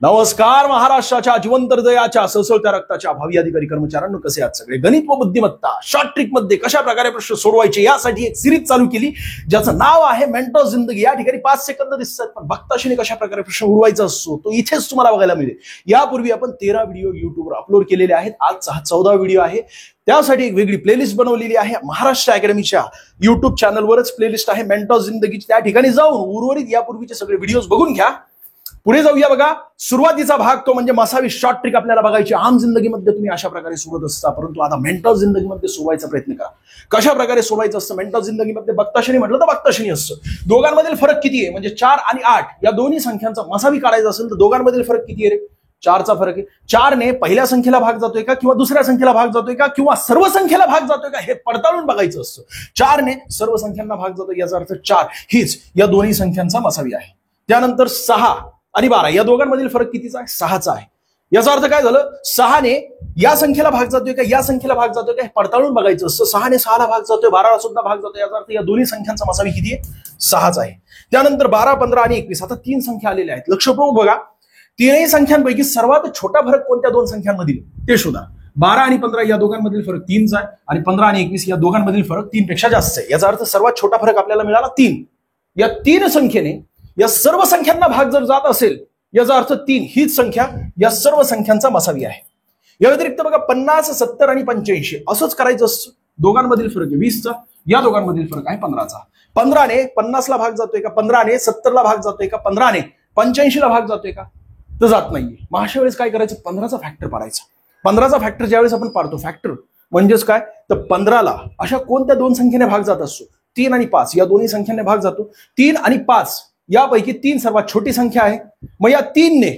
नमस्कार महाराष्ट्राच्या जिवंत हृदयाच्या सळसळत्या रक्ताच्या भावी अधिकारी कर्मचाऱ्यांनो, कसे आहात सगळे? गणित व बुद्धिमत्ता शॉर्ट ट्रिक मध्ये कशा प्रकारे प्रश्न सोडवायचे यासाठी एक सिरीज चालू केली, ज्याचं नाव आहे मेंटॉस जिंदगी. या ठिकाणी 5 सेकंद दिसतात, पण बघताशीने कशा प्रकारे प्रश्न उडवायचा असतो तो इथेच तुम्हाला बघायला मिळेल. यापूर्वी आपण 13 व्हिडिओ युट्यूबवर अपलोड केलेले आहेत. आजचा हा 14वा व्हिडिओ आहे. त्यासाठी एक वेगळी प्लेलिस्ट बनवलेली आहे. महाराष्ट्र अकॅडमीच्या युट्यूब चॅनलवरच प्लेलिस्ट आहे मेंटॉस जिंदगीची. त्या ठिकाणी जाऊन उर्वरित यापूर्वीचे सगळे व्हिडिओज बघून घ्या. पुढे जाऊया. बघा, सुरुवातीचा भाग तो म्हणजे मसावी शॉर्ट ट्रिक आपल्याला बघायची. आम जिंदगीमध्ये तुम्ही अशा प्रकारे सोडत असता, परंतु आता मेंटॉस जिंदगीमध्ये सोडवायचा प्रयत्न करा. कशा प्रकारे सोडवायचं असतं मेंटॉस जिंदगीमध्ये? बघताशनी म्हटलं तर बघताशनी असतं. दोघांमधील फरक किती आहे? म्हणजे 4 आणि 8 या दोन्ही संख्यांचा मसावी काढायचा असेल तर दोघांमधील फरक किती आहे रे? 4चा फरक आहे. 4ने पहिल्या संख्येला भाग जातोय का, किंवा दुसऱ्या संख्येला भाग जातोय का, किंवा सर्व संख्येला भाग जातोय का, हे पडताळून बघायचं असतं. 4ने सर्व संख्यांना भाग जातोय, याचा अर्थ 4 हीच या दोन्ही संख्यांचा मसावी आहे. त्यानंतर 6 आणि 12 या दोघांमधील फरक कितीचा आहे? 6चा आहे. याचा अर्थ काय झालं? 6ने या संख्येला भाग जातोय का, या संख्येला भाग जातोय का, हे पडताळून बघायचं असतं. 6ने 6ला भाग जातोय, 12ला सुद्धा भाग जातोय, याचा अर्थ या दोन्ही संख्यांचा मसावी किती आहे? 6चा आहे. त्यानंतर 12, 15 आणि 21 आता 3 संख्या आलेल्या आहेत. लक्षपूर्वक बघा, तीनही संख्यांपैकी सर्वात छोटा फरक कोणत्या दोन संख्यांमधील ते शोधा. 12 आणि 15 या दोघांमधील फरक 3चा आहे, आणि 15 आणि 21 या दोघांमधील फरक 3 पेक्षा जास्त आहे. याचा अर्थ सर्वात छोटा फरक आपल्याला मिळाला 3. या 3 संख्येने या सर्व संख्यांना भाग जर जात असेल, याचा अर्थ 3 हीच संख्या या सर्व संख्यांचा मसावी आहे. या व्यतिरिक्त बघा, 50, 70 आणि 85 असंच करायचं असतं. दोघांमधील फरक आहे 20चा, या दोघांमधील फरक आहे 15चा. 15ने 50ला भाग जातोय का, 15ने 70ला भाग जातोय का, 15ने 85ला भाग जातोय का? तर जात नाहीये. मग अशा वेळेस काय करायचं? 15चा फॅक्टर पाडायचा. 15चा फॅक्टर ज्यावेळेस आपण पाडतो, फॅक्टर म्हणजेच काय, तर 15ला अशा कोणत्या दोन संख्येने भाग जात असतो? 3 आणि 5 या दोन्ही संख्यांनी भाग जातो. 3 आणि 5 यापैकी 3 सर्वात छोटी संख्या आहे. मग या 3ने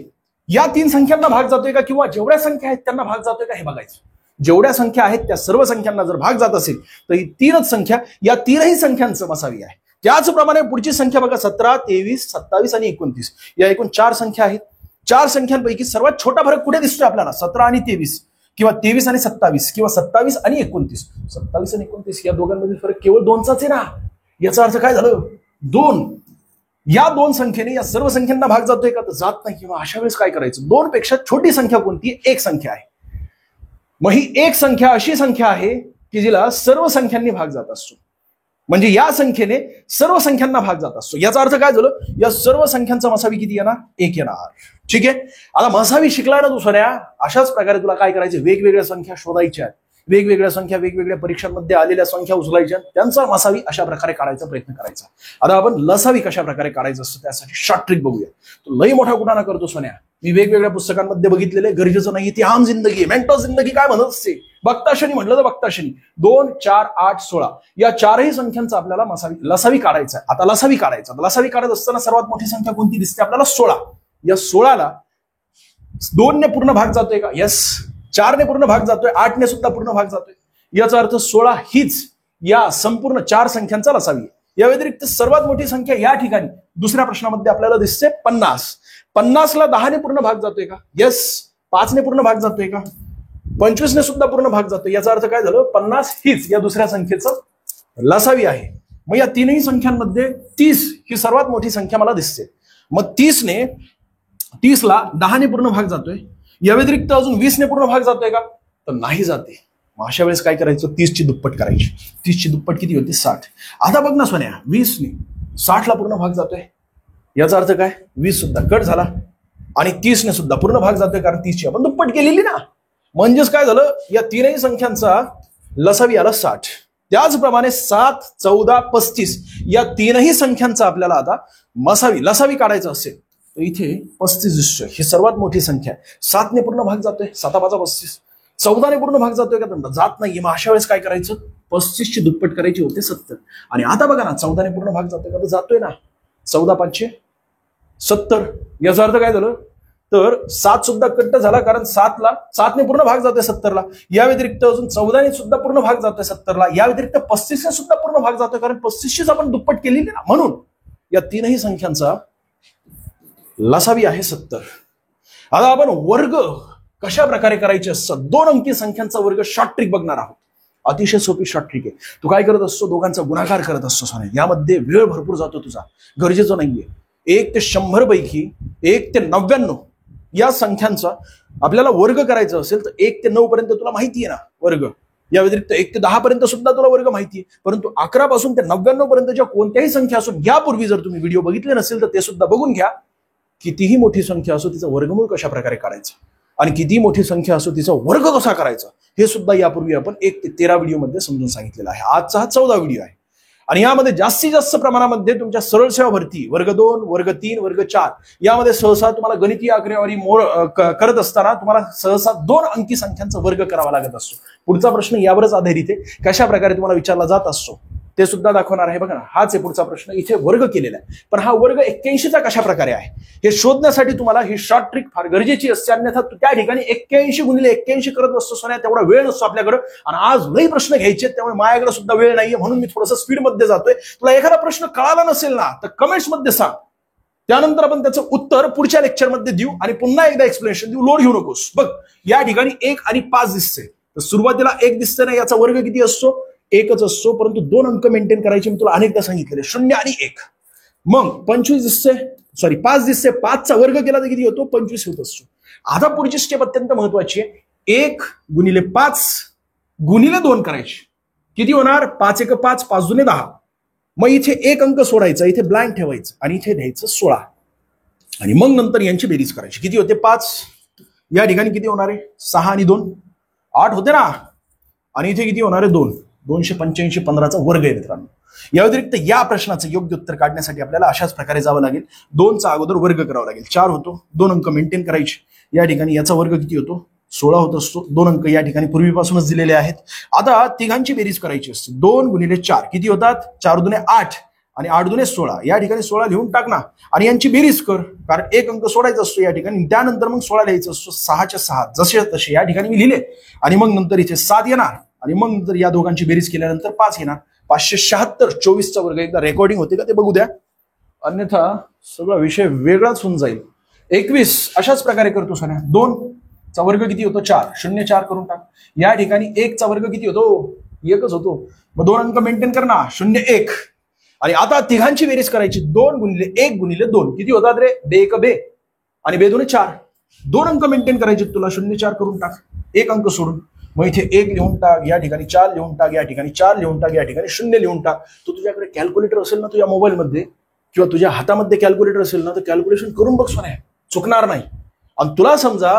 या 3 संख्यांना भाग जातोय का, किंवा जेवढ्या संख्या आहेत त्यांना भाग जातोय का, हे बघायचं. जेवढ्या संख्या आहेत त्या सर्व संख्यांना जर भाग जात असेल तर ही 3च संख्या या 3ही संख्यांचं मसावी आहे. त्याचप्रमाणे पुढची संख्या बघा, 17, 23, 27 आणि 29 या एकूण 4 संख्या आहेत. 4 संख्यांपैकी सर्वात छोटा फरक कुठे दिसतोय आपल्याला? 17 आणि 23, किंवा 23 आणि 27, किंवा 27 आणि 29. 27 आणि 29 या दोघांमधील फरक केवळ 2चाच आहे ना. याचा अर्थ काय झालं? 2. या 2 संख्येने या सर्व संख्यांना भाग जातोय का? तर जात नाही. किंवा अशा वेळेस काय करायचं? 2 पेक्षा छोटी संख्या कोणती? 1 संख्या आहे. मग ही 1 संख्या अशी संख्या आहे की जिला सर्व संख्यांनी भाग जात असतो. म्हणजे या संख्येने सर्व संख्यांना भाग जात असतो. याचा अर्थ काय झालं? या सर्व संख्यांचा मसावी किती येणार? 1 येणार. ठीक आहे. आता मसावी शिकला ना दुसऱ्या, अशाच प्रकारे तुला काय करायचे? वेगवेगळ्या संख्या शोधायच्या, वेगवेगळ्या संख्या वेगवेगळ्या परीक्षांमध्ये आलेल्या संख्या उचलायच्या, त्यांचा मसावी अशा प्रकारे काढायचा प्रयत्न करायचा. आता आपण लसावी कशा प्रकारे काढायचं असतं त्यासाठी शॉर्ट ट्रिक बघूया. तो लई मोठा कुठाना करतो सोन्या. मी वेगवेगळ्या पुस्तकांमध्ये बघितलेले, गरजेचं नाही. ती आम जिंदगी, मेंटॉस जिंदगी काय म्हणत असते? बघताशनी म्हटलं तर बघताशनी 2, 4, 8, 16 या 4ही संख्यांचा आपल्याला लसावी काढायचा आहे. आता लसावी काढायचा. लसावी काढत असताना सर्वात मोठी संख्या कोणती दिसते आपल्याला? 16. या 16ला 2ने पूर्ण भाग जातोय का? यस. 4ने पूर्ण भाग जातोय, 8ने सुद्धा पूर्ण भाग जातोय. याचा अर्थ 16 हीच या संपूर्ण 4 संख्यांचा लसावी आहे. या व्यतिरिक्त सर्वात मोठी संख्या या ठिकाणी दुसऱ्या प्रश्नामध्ये आपल्याला दिसते 50. 50ला 10ने पूर्ण भाग जातोय का? यस. 5ने पूर्ण भाग जातोय का? 25ने सुद्धा पूर्ण भाग जातोय. याचा अर्थ काय झालं? 50 हीच या दुसऱ्या संख्येचं लसावी आहे. मग या 3ही संख्यांमध्ये 30 ही सर्वात मोठी संख्या मला दिसते. मग 30ला 10ने पूर्ण भाग जातोय. या व्यतिरिक्त अजून 20ने पूर्ण भाग जातोय का? तर नाही जाते. मग अशा वेळेस काय करायचं? 30ची दुप्पट करायची. 30ची दुप्पट किती होती? 60. आता बघ ना सोन्या, 20ने 60ला पूर्ण भाग जातोय. याचा अर्थ काय? 20 सुद्धा कट झाला, आणि 30ने सुद्धा पूर्ण भाग जातोय, कारण 30ची आपण दुप्पट केलेली ना. म्हणजेच काय झालं? या 3ही संख्यांचा लसावी आला 60. त्याचप्रमाणे 7, 14, 35 या 3ही संख्यांचा आपल्याला आता लसावी काढायचं असेल तर इथे 35 दिसतोय. ही सर्वात मोठी संख्या आहे. 7ने पूर्ण भाग जातोय, 7 5 35. 14ने पूर्ण भाग जातोय का? तर जात नाहीये. मग अशा वेळेस काय करायचं? 35ची दुप्पट करायची होते 70. आणि आता बघा ना, 14ने पूर्ण भाग जातोय का? तर जातोय ना. 14 5 70. याचा अर्थ काय झालं? तर 7 सुद्धा कट्ट झाला, कारण 7ने पूर्ण भाग जातोय 70ला. या व्यतिरिक्त अजून 14ने सुद्धा पूर्ण भाग जातोय 70ला. या व्यतिरिक्त 35ने सुद्धा पूर्ण भाग जातोय, कारण 35शीच आपण दुप्पट केलेली ना. म्हणून या 3ही संख्यांचा लसावी आहे 70. आता आपण वर्ग कशा प्रकारे करायचे असतात? 2 अंकी संख्यांचा वर्ग शॉर्ट ट्रिक बघणार आहोत. अतिशय सोपी शॉर्ट ट्रिक आहे. तू काय करत असतो? दोघांचा गुणाकार करत असतो सोने. यामध्ये वेळ भरपूर जातो तुझा, गरजेचं नाहीये. 1 ते 100 पैकी 1 ते 99 या संख्यांचा आपल्याला वर्ग करायचा असेल तर 1 ते 9 पर्यंत तुला माहिती आहे ना वर्ग, या व्यतिरिक्त 1 ते 10 पर्यंत सुद्धा तुला वर्ग माहिती आहे, परंतु 11 पासून ते 99 पर्यंतच्या कोणत्याही संख्या असून यापूर्वी जर तुम्ही व्हिडिओ बघितले नसेल तर ते सुद्धा बघून घ्या. कितीही मोठी संख्या असो तिचा वर्गमूळ कशा प्रकारे काढायचा आणि कितीही मोठी संख्या असो तिचा वर्ग कसा करायचा हे सुद्धा यापूर्वी आपण 1 ते 13 व्हिडिओमध्ये समजून सांगितलेलं आहे. आजचा हा 14वा व्हिडिओ आहे आणि यामध्ये जास्तीत जास्त प्रमाणामध्ये तुमच्या सरळ सेवा भरती वर्ग 2, वर्ग 3, वर्ग 4 यामध्ये सहसा तुम्हाला गणितीय आकडेवारी करत असताना तुम्हाला सहसा 2 अंकी संख्यांचा वर्ग करावा लागत असतो. पुढचा प्रश्न यावरच आधारित आहे, कशा प्रकारे तुम्हाला विचारला जात असतो ते सुद्धा दाखवणार आहे. बघा ना, हाच आहे पुढचा प्रश्न. इथे वर्ग केलेला आहे, पण हा वर्ग 81चा कशा प्रकारे आहे हे शोधण्यासाठी तुम्हाला ही शॉर्ट ट्रिक फार गरजेची असते. अन्यथा त्या ठिकाणी 81 गुणिले 81 करत असतो सोन्या, तेवढा वेळ नसतो आपल्याकडे आणि आज लई प्रश्न घ्यायचे त्यामुळे माझ्याकडे सुद्धा वेळ नाहीये, म्हणून मी थोडंसं स्पीडमध्ये जातोय. तुला एखादा प्रश्न कळाला नसेल ना तर कमेंट्स मध्ये सांग, त्यानंतर आपण त्याचं उत्तर पुढच्या लेक्चरमध्ये देऊ आणि पुन्हा एकदा एक्सप्लेनेशन देऊ. लोड घेऊ नकोस. बघ या ठिकाणी 1 आणि 5 दिसते, तर सुरुवातीला 1 दिसते ना, याचा वर्ग किती असतो? 1च असतो, परंतु 2 अंक मेंटेन करायचे मी तुला अनेकदा सांगितलेले, 0 आणि 1. मग 25 दिसते, 5 दिसते, 5चा वर्ग केला तर किती होतो? 25 होत असतो. आता पुढची स्टेप अत्यंत महत्वाची आहे. 1 गुणिले 5 गुणिले 2 करायचे, किती होणार? 5 1 5, 5 दुने 10. मग इथे 1 अंक सोडायचा, इथे ब्लँक ठेवायचं आणि इथे द्यायचं 16 आणि मग नंतर यांची बेरीज करायची. किती होते? 5. या ठिकाणी किती होणार आहे? 6 आणि 2 8 होते ना, आणि इथे किती होणार आहे? 2. 285 15चा वर्ग आहे मित्रांनो. या व्यतिरिक्त या प्रश्नाचं योग्य उत्तर काढण्यासाठी आपल्याला अशाच प्रकारे जावं लागेल. 2चा अगोदर वर्ग करावा लागेल. 4 होतो, 2 अंक मेंटेन करायचे. या ठिकाणी याचा वर्ग किती होतो? 16 होत असतो. 2 अंक या ठिकाणी पूर्वीपासूनच दिलेले आहेत. आता तिघांची बेरीज करायची असते. 2 गुणिले 4 किती होतात? 4 दुने 8 आणि 8 दुने 16. या ठिकाणी 16 लिहून टाक ना आणि यांची बेरीज कर, कारण 1 अंक सोडायचा असतो या ठिकाणी. त्यानंतर मग 16 लिहायचा असतो. 6च्या 6 जसे तसे या ठिकाणी मी लिहिले आणि मग नंतर इथे 7 येणार आणि मग नंतर या दोघांची बेरीज केल्यानंतर 5 येणार. 576. 24चा वर्ग. एकदा रेकॉर्डिंग होते का ते बघू द्या, अन्यथा सगळा विषय वेगळाच होऊन जाईल. 21 अशाच प्रकारे करतो सर. 2चा वर्ग किती होतो? 4. 0 4 करून टाक. या ठिकाणी 1चा वर्ग किती होतो? 1च होतो. मग 2 अंक मेंटेन कर ना, 0 1. आणि आता तिघांची बेरीज करायची. 2 गुणिले 1 गुणिले 2 किती होतात रे? 2 1 2 आणि 2 2 4. 2 अंक मेंटेन करायचे तुला. 0 4 करून टाक, 1 अंक सोडून. मग इथे 1 लिहून टाक, या ठिकाणी 4 लिहून टाक, या ठिकाणी 4 लिहून टाक, या ठिकाणी 0 लिहून टाक. तो तुझ्याकडे कॅल्क्युलेटर असेल ना तुझ्या मोबाईलमध्ये किंवा तुझ्या हातामध्ये कॅल्क्युलेटर असेल ना तर कॅल्क्युलेशन करून बघ सोन्या, चुकणार नाही. आणि तुला समजा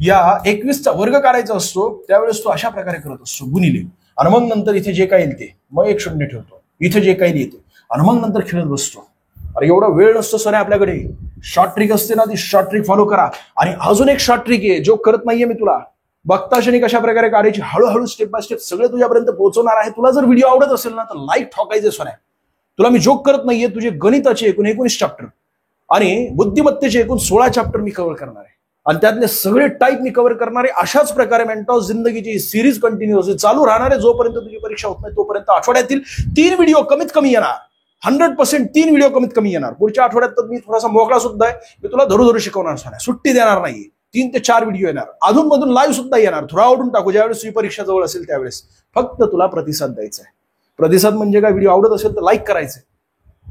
या 21चा वर्ग काढायचा असतो त्यावेळेस तू अशा प्रकारे करत असतो गुणिले, आणि मग नंतर इथे जे काही येईल ते मग 1 0 ठेवतो, इथे जे काही येते आणि मग नंतर खेळत बसतो. अरे एवढा वेळ नसतो सोन्या आपल्याकडे. शॉर्ट ट्रिक असते ना ती शॉर्ट ट्रिक फॉलो करा. आणि अजून एक शॉर्ट ट्रिक आहे जो करत नाहीये मी तुला. बघताशनी कशा प्रकारे काढायची, हळूहळू स्टेप बाय स्टेप सगळे तुझ्यापर्यंत पोहोचवणार आहे. तुला जर व्हिडिओ आवडत असेल ना तर लाईक ठोकायचे सोन्या. तुला मी जोक करत नाहीये. तुझे गणिताचे एकूण 19 चॅप्टर आणि बुद्धिमत्तेचे एकूण 16 चॅप्टर मी कव्हर करणार आहे आणि त्यातले सगळे टाईप मी कव्हर करणार आहे. अशाच प्रकारे मेंटॉस जिंदगीची सिरीज कंटिन्युअसली चालू राहणार आहे जोपर्यंत तुझी परीक्षा होत नाही तोपर्यंत. आठवड्यातील 3 व्हिडिओ कमीत कमी येणार. 100% 3 व्हिडिओ कमीत कमी येणार. पुढच्या आठवड्यात तर मी थोडासा मोकळा सुद्धा आहे. मी तुला धरू शिकवणार सोन्या, सुट्टी देणार नाही. 3 ते 4 व्हिडिओ येणार. अधूनमधून लाईव्ह सुद्धा येणार. थोडा आवडून टाकू ज्यावेळेस तुझी परीक्षा जवळ असेल त्यावेळेस. फक्त तुला प्रतिसाद द्यायचा आहे. प्रतिसाद म्हणजे काय? व्हिडिओ आवडत असेल तर लाईक करायचं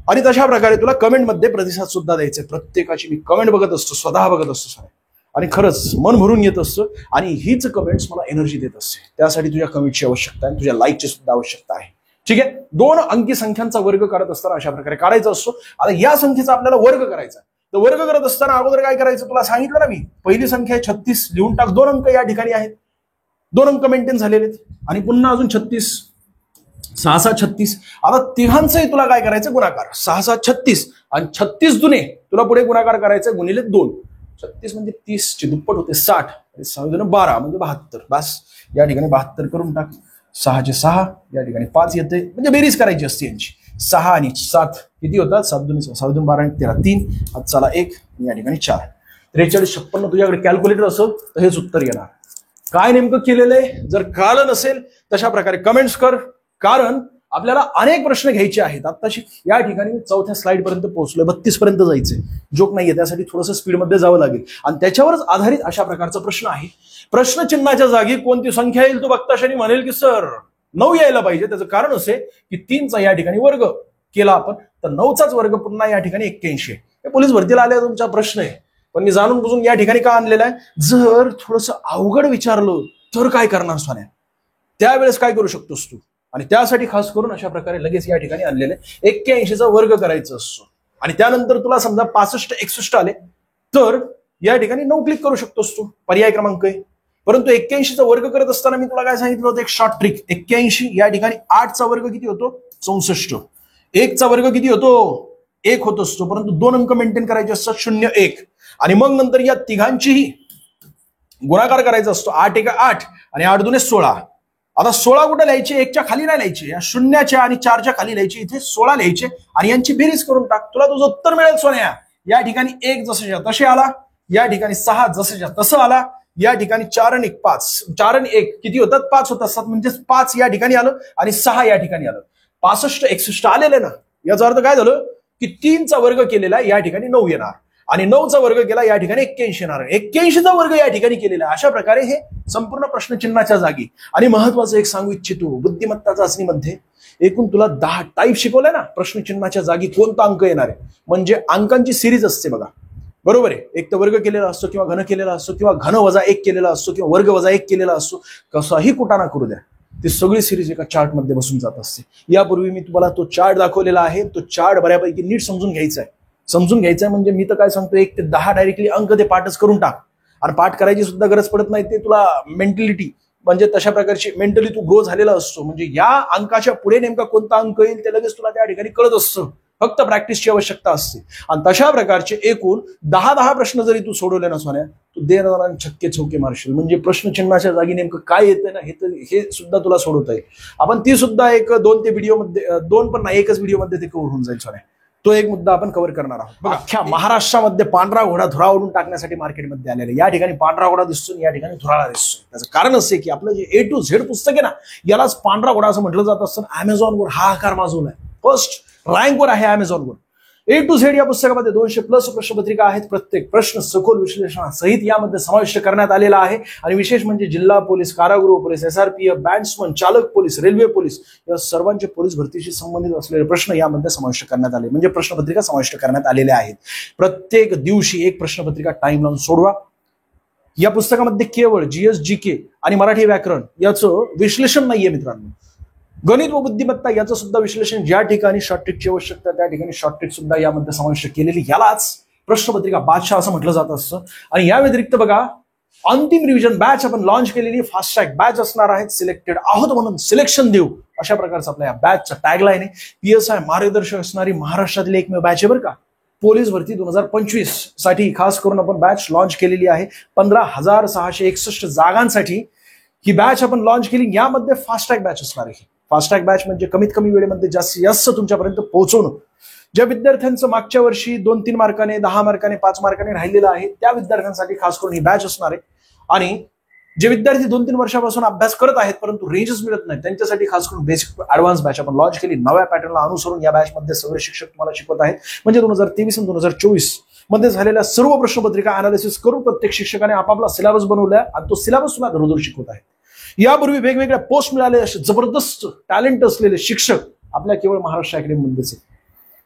आणि तशा प्रकारे तुला कमेंटमध्ये प्रतिसाद सुद्धा द्यायचे. प्रत्येकाची मी कमेंट बघत असतो, स्वतः बघत असतो आणि खरंच मन भरून येत असतं आणि हीच कमेंट्स मला एनर्जी देत असते. त्यासाठी तुझ्या कमेंटची आवश्यकता आहे, तुझ्या लाईकची सुद्धा आवश्यकता आहे. ठीक आहे. 2 अंकी संख्यांचा वर्ग करत असताना अशा प्रकारे काढायचा असतो. आता या संख्येचा आपल्याला वर्ग करायचा. तर वर्ग करत असताना अगोदर काय करायचं तुला सांगितलं ना मी. पहिली संख्या आहे 36 लिहून टाक. 2 अंक या ठिकाणी आहेत, 2 अंक मेंटेन झालेले आहेत आणि पुन्हा अजून 36, 6 6 36. आता तिघांचंही तुला काय करायचं? गुणाकार. 6 6 36 आणि 36 दुने तुला पुढे गुणाकार करायचं गुणिले 2. 36 म्हणजे 30 चे दुप्पट होते 60. 6 दुने 12 म्हणजे 72. बस या ठिकाणी 72 करून टाक. 6 चे 6 या ठिकाणी 5 येते म्हणजे बेरीज करायची असते यांची. 6 आणि 7 किती होतात? 7 दुने 6, 7 दुने 12 आणि 13 3. हात चला 1 या ठिकाणी 4. 43 56 तुझ्याकडे कॅल्क्युलेटर असेल तर हेच उत्तर येणार. काय नेमकं केलेलं आहे जर कळलं नसेल तशा प्रकारे कमेंट्स कर, कारण आपल्याला अनेक प्रश्न घ्यायचे आहेत. आताशी या ठिकाणी 4थ्या स्लाइड पर्यंत पोहोचलोय. 32 पर्यंत जायचंय. जोक नाहीये, त्यासाठी थोडंसं स्पीडमध्ये जावं लागेल आणि त्याच्यावरच आधारित अशा प्रकारचा प्रश्न आहे. प्रश्नचिन्हाच्या जागी कोणती संख्या येईल तू बघताशनी म्हणेल की सर 9 यायला पाहिजे. त्याचं कारण असे की 3चा या ठिकाणी वर्ग केला आपण तर 9चाच वर्ग पुन्हा या ठिकाणी 81 आहे. पोलीस भरतीला आल्या तुमचा प्रश्न आहे पण मी जाणून बुजून या ठिकाणी का आणलेलं आहे, जर थोडस अवघड विचारलं तर काय करणार सोन्या, त्यावेळेस काय करू शकतोस तू, आणि त्यासाठी खास करून अशा प्रकारे लगेच या ठिकाणी आणलेले 81चा वर्ग करायचा असतो. आणि त्यानंतर तुला समजा 65 61 आले तर या ठिकाणी 9 क्लिक करू शकतोस तू, पर्याय क्रमांक आहे. परंतु 81चा वर्ग करत असताना मी तुला काय सांगितलं होतं, एक शॉर्ट ट्रिक. 81 या ठिकाणी 8चा वर्ग किती होतो, 64. 1चा वर्ग किती होतो, 1 होत असतो, परंतु 2 अंक मेंटेन करायचे असतात, 0 1. आणि मग नंतर या तिघांचीही गुणाकार करायचा असतो. 8 1 8 आणि 8 2 16. आता 16 कुठे लिहायचे, 1च्या खाली नाही लिहायचे, या 0च्या आणि 4च्या खाली लिहायचे, इथे 16 लिहायचे आणि यांची बेरीज करून टाक, तुला तुझं उत्तर मिळेल सोन्या. या ठिकाणी 1 जसंच्या तसे आला, या ठिकाणी 6 जसंच्या तसं आला, या ठिकाणी 4 आणि 1 5, 4 आणि 1 किती होतात, 5 होत असतात, म्हणजे 5 या ठिकाणी आलं आणि 6 या ठिकाणी आलं. 65 61 आलेले ना, याचा अर्थ काय झालं की 3चा वर्ग केलेला या ठिकाणी 9 येणार आणि 9चा वर्ग केला या ठिकाणी 81 येणार, 81चा वर्ग या ठिकाणी केलेला. अशा प्रकारे हे संपूर्ण प्रश्नचिन्हाच्या जागी. आणि महत्वाचं एक सांगू इच्छितो, बुद्धिमत्ता चाचणीमध्ये एकूण तुला 10 टाईप शिकवलंय ना, प्रश्नचिन्हाच्या जागी कोणता अंक येणार आहे, म्हणजे अंकांची सिरीज असते बघा, बरोबर आहे. एक तर वर्ग केलेला असतो किंवा घन केलेला असतो किंवा घन वजा 1 केलेला असतो किंवा वर्ग वजा 1 केलेला असतो, कसाही कुटाणा करू द्या, ती सगळी सिरीज एका चार्ट मध्ये बसून जात असते. यापूर्वी मी तुम्हाला तो चार्ट दाखवलेला आहे, तो चार्ट बऱ्यापैकी नीट समजून घ्यायचा आहे. समजून घ्यायचं आहे म्हणजे मी तर काय सांगतो, 1 ते 10 डायरेक्टली अंक ते पाठच करून टाक, आणि पाठ करायची सुद्धा गरज पडत नाही. ते तुला मेंटॅलिटी म्हणजे तशा प्रकारची मेंटली तू ग्रो झालेला असतो, म्हणजे या अंकाच्या पुढे नेमका कोणता अंक येईल ते लगेच तुला त्या ठिकाणी कळत असतं, फक्त प्रॅक्टिसची आवश्यकता असते. आणि तशा प्रकारचे एकूण 10 प्रश्न जरी तू सोडवले ना सोन्या, तू देणारा छक्के चौके मारशील. म्हणजे प्रश्नचिन्हाच्या जागी नेमकं काय येतं ना, हे सुद्धा तुला सोडवता येईल. आपण ती सुद्धा एक 2 ते व्हिडिओमध्ये, 2 पण नाही, एकच व्हिडिओमध्ये ते कव्हर होऊन जाईल सोन्या. तो एक मुद्दा आपण कव्हर करणार आहोत. बघा, अख्ख्या महाराष्ट्रामध्ये पांढरा घोडा धुरावरून टाकण्यासाठी मार्केटमध्ये आलेला. या ठिकाणी पांढरा घोडा दिसतो, या ठिकाणी धुराळा दिसतो. त्याचं कारण असं आहे की आपलं जे A to Z पुस्तक आहे ना, यालाच पांढरा घोडा असं म्हटलं जात असतं. अमेझॉनवर हाहाकार माजवलाय, फर्स्ट रँकवर आहे अमेझॉनवर. A to Z या पुस्तकामध्ये 200+ प्रश्नपत्रिका आहेत. प्रत्येक प्रश्न सखोल विश्लेषणासहित यामध्ये समाविष्ट करण्यात आलेला आहे. आणि विशेष म्हणजे जिल्हा पोलीस, कारागृह पोलीस, SRPF, बँड्समन, चालक पोलीस, रेल्वे पोलीस या सर्वांचे पोलीस भरतीशी संबंधित असलेले प्रश्न यामध्ये समाविष्ट करण्यात आले, म्हणजे प्रश्नपत्रिका समाविष्ट करण्यात आलेल्या आहेत. प्रत्येक दिवशी एक प्रश्नपत्रिका टाइम लावून सोडवा. या पुस्तकामध्ये केवळ GS GK आणि मराठी व्याकरण याचं विश्लेषण नाहीये मित्रांनो, गणित व बुद्धिमत्ता याचं सुद्धा विश्लेषण. ज्या ठिकाणी शॉर्ट ट्रिकची आवश्यकता त्या ठिकाणी शॉर्ट ट्रिक सुद्धा यामध्ये समाविष्ट केलेली, यालाच प्रश्नपत्रिका बादशाह असं म्हटलं जात असतं. आणि या व्यतिरिक्त बघा, अंतिम रिव्हिजन बॅच आपण लॉन्च केलेली फास्ट ट्रॅक बॅच असणार आहेत. सिलेक्टेड आहोत म्हणून सिलेक्शन देऊ, अशा प्रकारचं आपल्या या बॅचचा टॅगलाईन आहे. PSI मार्गदर्शक असणारी महाराष्ट्रातील एकमेव बॅच आहे बरं का. पोलीस भरती 2025 साठी खास करून आपण बॅच लॉन्च केलेली आहे. 15,661 जागांसाठी ही बॅच आपण लॉन्च केली. यामध्ये फास्ट ट्रॅक बॅच असणार आहे. फास्ट ट्रॅक बॅच म्हणजे कमीत कमी वेळेमध्ये जास्तीत जास्त तुमच्यापर्यंत पोहोचवणं. ज्या विद्यार्थ्यांचं मागच्या वर्षी 2-3 मार्काने, 10 मार्काने, 5 मार्काने राहिलेलं आहे, त्या विद्यार्थ्यांसाठी खास करून ही बॅच असणार आहे. आणि जे विद्यार्थी 2-3 वर्षापासून अभ्यास करत आहेत परंतु रेंजच मिळत नाही, त्यांच्यासाठी खास करून बेसिक ऍडव्हान्स बॅच आपण लॉन्च केली. नव्या पॅटर्नला अनुसरून या बॅचमध्ये सगळे शिक्षक तुम्हाला शिकवत आहेत. म्हणजे 2023 आणि 2024 मध्ये झालेल्या सर्व प्रश्नपत्रिका अनालिसिस करून प्रत्येक शिक्षकाने आपापला सिलेबस बनवलाय आणि तो सिलेबस तुम्हाला धरोधर शिकवत आहे. यापूर्वी वेगवेगळ्या पोस्ट मिळाले असे जबरदस्त टॅलेंट असलेले शिक्षक आपल्या केवळ महाराष्ट्र अकॅडमीमध्येच आहे.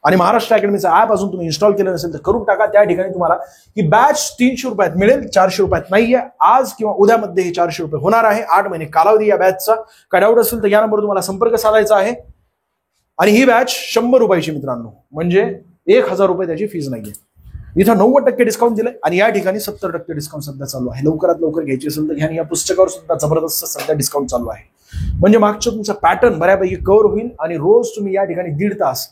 आणि महाराष्ट्र अकॅडमीचा ऍप अजून तुम्ही इन्स्टॉल केलं नसेल तर करून टाका. त्या ठिकाणी तुम्हाला ही बॅच 300 रुपयात मिळेल, 400 रुपयात नाहीये. आज किंवा उद्यामध्ये हे 400 रुपये होणार आहे. 8 महिने कालावधी या बॅचचा. काय डाऊट असेल तर या नंबरवर तुम्हाला संपर्क साधायचा आहे. आणि ही बॅच 100 रुपयाची मित्रांनो, म्हणजे 1000 रुपये त्याची फीज नाहीये. इथं 90% डिस्काउंट दिलंय आणि या ठिकाणी 70% डिस्काउंट सध्या चालू आहे. लवकरात लवकर घ्यायची असेल तर घ्या. या पुस्तकावर सुद्धा जबरदस्त सध्या डिस्काउंट चालू आहे. म्हणजे मागचं तुमचा पॅटर्न बऱ्यापैकी कव्हर होईल आणि रोज तुम्ही या ठिकाणी 1.5 तास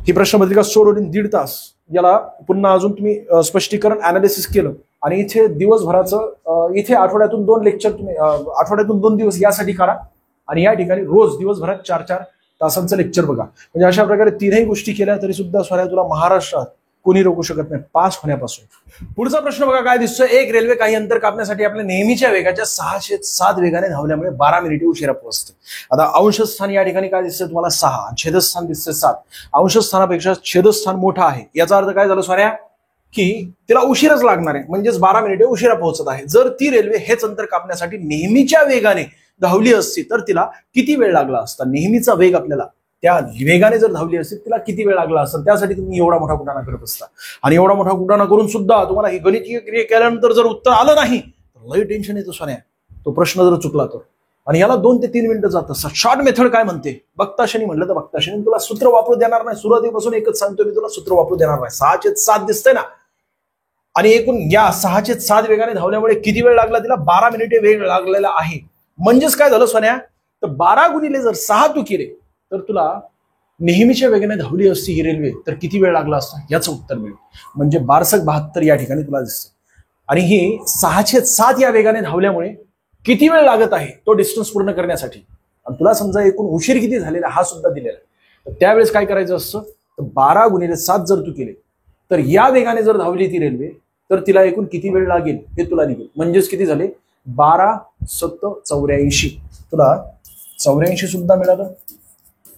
ही प्रश्नपत्रिका सोडवून 1.5 तास याला पुन्हा अजून तुम्ही स्पष्टीकरण अनालिसिस केलं. आणि इथे दिवसभराचं, इथे आठवड्यातून 2 लेक्चर तुम्ही आठवड्यातून 2 दिवस यासाठी काढा. आणि या ठिकाणी रोज दिवसभरात 4-4 तासांचं लेक्चर बघा. म्हणजे अशा प्रकारे 3ही गोष्टी केल्या तरी सुद्धा सोन्या तुला महाराष्ट्रात कोणी रोखू शकत नाही पास होण्यापासून. पुढचा प्रश्न बघा काय दिसतोय. एक रेल्वे काही अंतर कापण्यासाठी आपल्या नेहमीच्या वेगाच्या 607 वेगाने धावल्यामुळे 12 मिनिटे उशिरा पोहोचते. आता अंशस्थान या ठिकाणी काय दिसतंय तुम्हाला 6, छेदस्थान दिसतंय 7. अंशस्थानापेक्षा छेदस्थान मोठा आहे. याचा अर्थ काय झालं सोन्या, की तिला उशीरच लागणार आहे, म्हणजेच 12 मिनिटे उशिरा पोहोचत आहे. जर ती रेल्वे हेच अंतर कापण्यासाठी नेहमीच्या वेगाने धावली असती तर तिला किती वेळ लागला असता. नेहमीचा वेग आपल्याला त्या वेगाने जर धावली असेल तिला किती वेळ लागला असेल, त्यासाठी तुम्ही एवढा मोठा कुटाणा करत असता. आणि एवढा मोठा कुटाणा करून सुद्धा तुम्हाला ही गणितीय क्रिया केल्यानंतर जर उत्तर आलं नाही तर लई टेन्शन येतं सोन्या. तो प्रश्न जर चुकला तर. आणि याला 2 ते 3 मिनिटं जात असतात. शॉर्ट मेथड काय म्हणते, बघताशनी म्हटलं तर बघताशनी तुला सूत्र वापरू देणार नाही. सुरुवातीपासून एकच सांगतो मी तुला, सूत्र वापरू देणार नाही. 6/7 दिसतंय ना. आणि एकूण या 6/7 वेगाने धावल्यामुळे किती वेळ लागला तिला, 12 मिनिटे वेळ लागलेला आहे. म्हणजेच काय झालं सोन्या, तर 12 गुणिले जर 6 तू केले तर तुला नेहमीच्या वेगाने धावली असती ही रेल्वे तर किती वेळ लागला असता याचं उत्तर मिळेल. म्हणजे 1272 या ठिकाणी तुला दिसतं. आणि ही 6/7 या वेगाने धावल्यामुळे किती वेळ लागत आहे तो डिस्टन्स पूर्ण करण्यासाठी. आणि तुला समजा एकूण उशीर किती झालेला हा सुद्धा दिलेला आहे. तर त्यावेळेस काय करायचं असतं, तर 12 गुणिले 7 जर तू केले तर या वेगाने जर धावली ती रेल्वे तर तिला एकूण किती वेळ लागेल हे तुला निघेल. म्हणजेच किती झाले, 12 7 84. तुला 84 सुद्धा मिळालं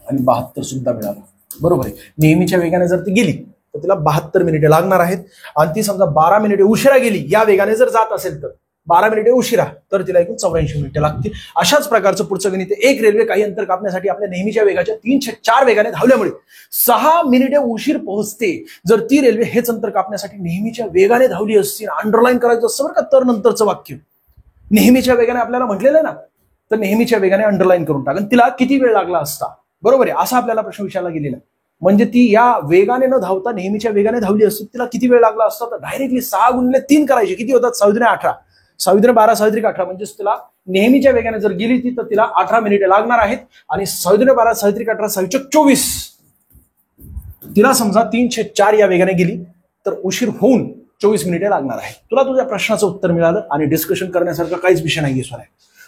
आणि 72 सुद्धा मिळालं. बरोबर आहे. नेहमीच्या वेगाने जर ती गेली तर तिला 72 मिनिटे लागणार आहेत. आणि ती समजा 12 मिनिटे उशिरा गेली या वेगाने जर जात असेल तर 12 मिनिटे उशिरा तर तिला एकूण 84 मिनिटे लागतील. अशाच प्रकारचं पुढचं गणित. एक रेल्वे काही अंतर कापण्यासाठी आपल्या नेहमीच्या वेगाच्या 3/4 वेगाने धावल्यामुळे 6 मिनिटे उशीर पोहोचते. जर ती रेल्वे हेच अंतर कापण्यासाठी नेहमीच्या वेगाने धावली असती, अंडरलाईन करायचं असतं बरं का तर नंतरचं वाक्य. नेहमीच्या वेगाने आपल्याला म्हटलेलं आहे ना, तर नेहमीच्या वेगाने अंडरलाईन करून टाका. तिला किती वेळ लागला असता, बरोबर आहे, असा आपल्याला प्रश्न विचारला गेलेला. म्हणजे ती या वेगाने न धावता नेहमीच्या वेगाने धावली असती तिला किती वेळ लागला असता, तर डायरेक्टली 6 गुणिले 3 करायचे. किती होतात, 6 × 18, 6 × 12, 6 × 18. म्हणजेच तिला नेहमीच्या वेगाने जर गेली ती तर तिला 18 मिनिटे लागणार आहेत. आणि 6 × 12, 6 × 18, 6 × 24. तिला समजा 3/4 या वेगाने गेली तर उशीर होऊन 24 मिनिटे लागणार आहे. तुला तुझ्या प्रश्नाचं उत्तर मिळालं आणि डिस्कशन करण्यासारखा काहीच विषय नाहीये सोन्या.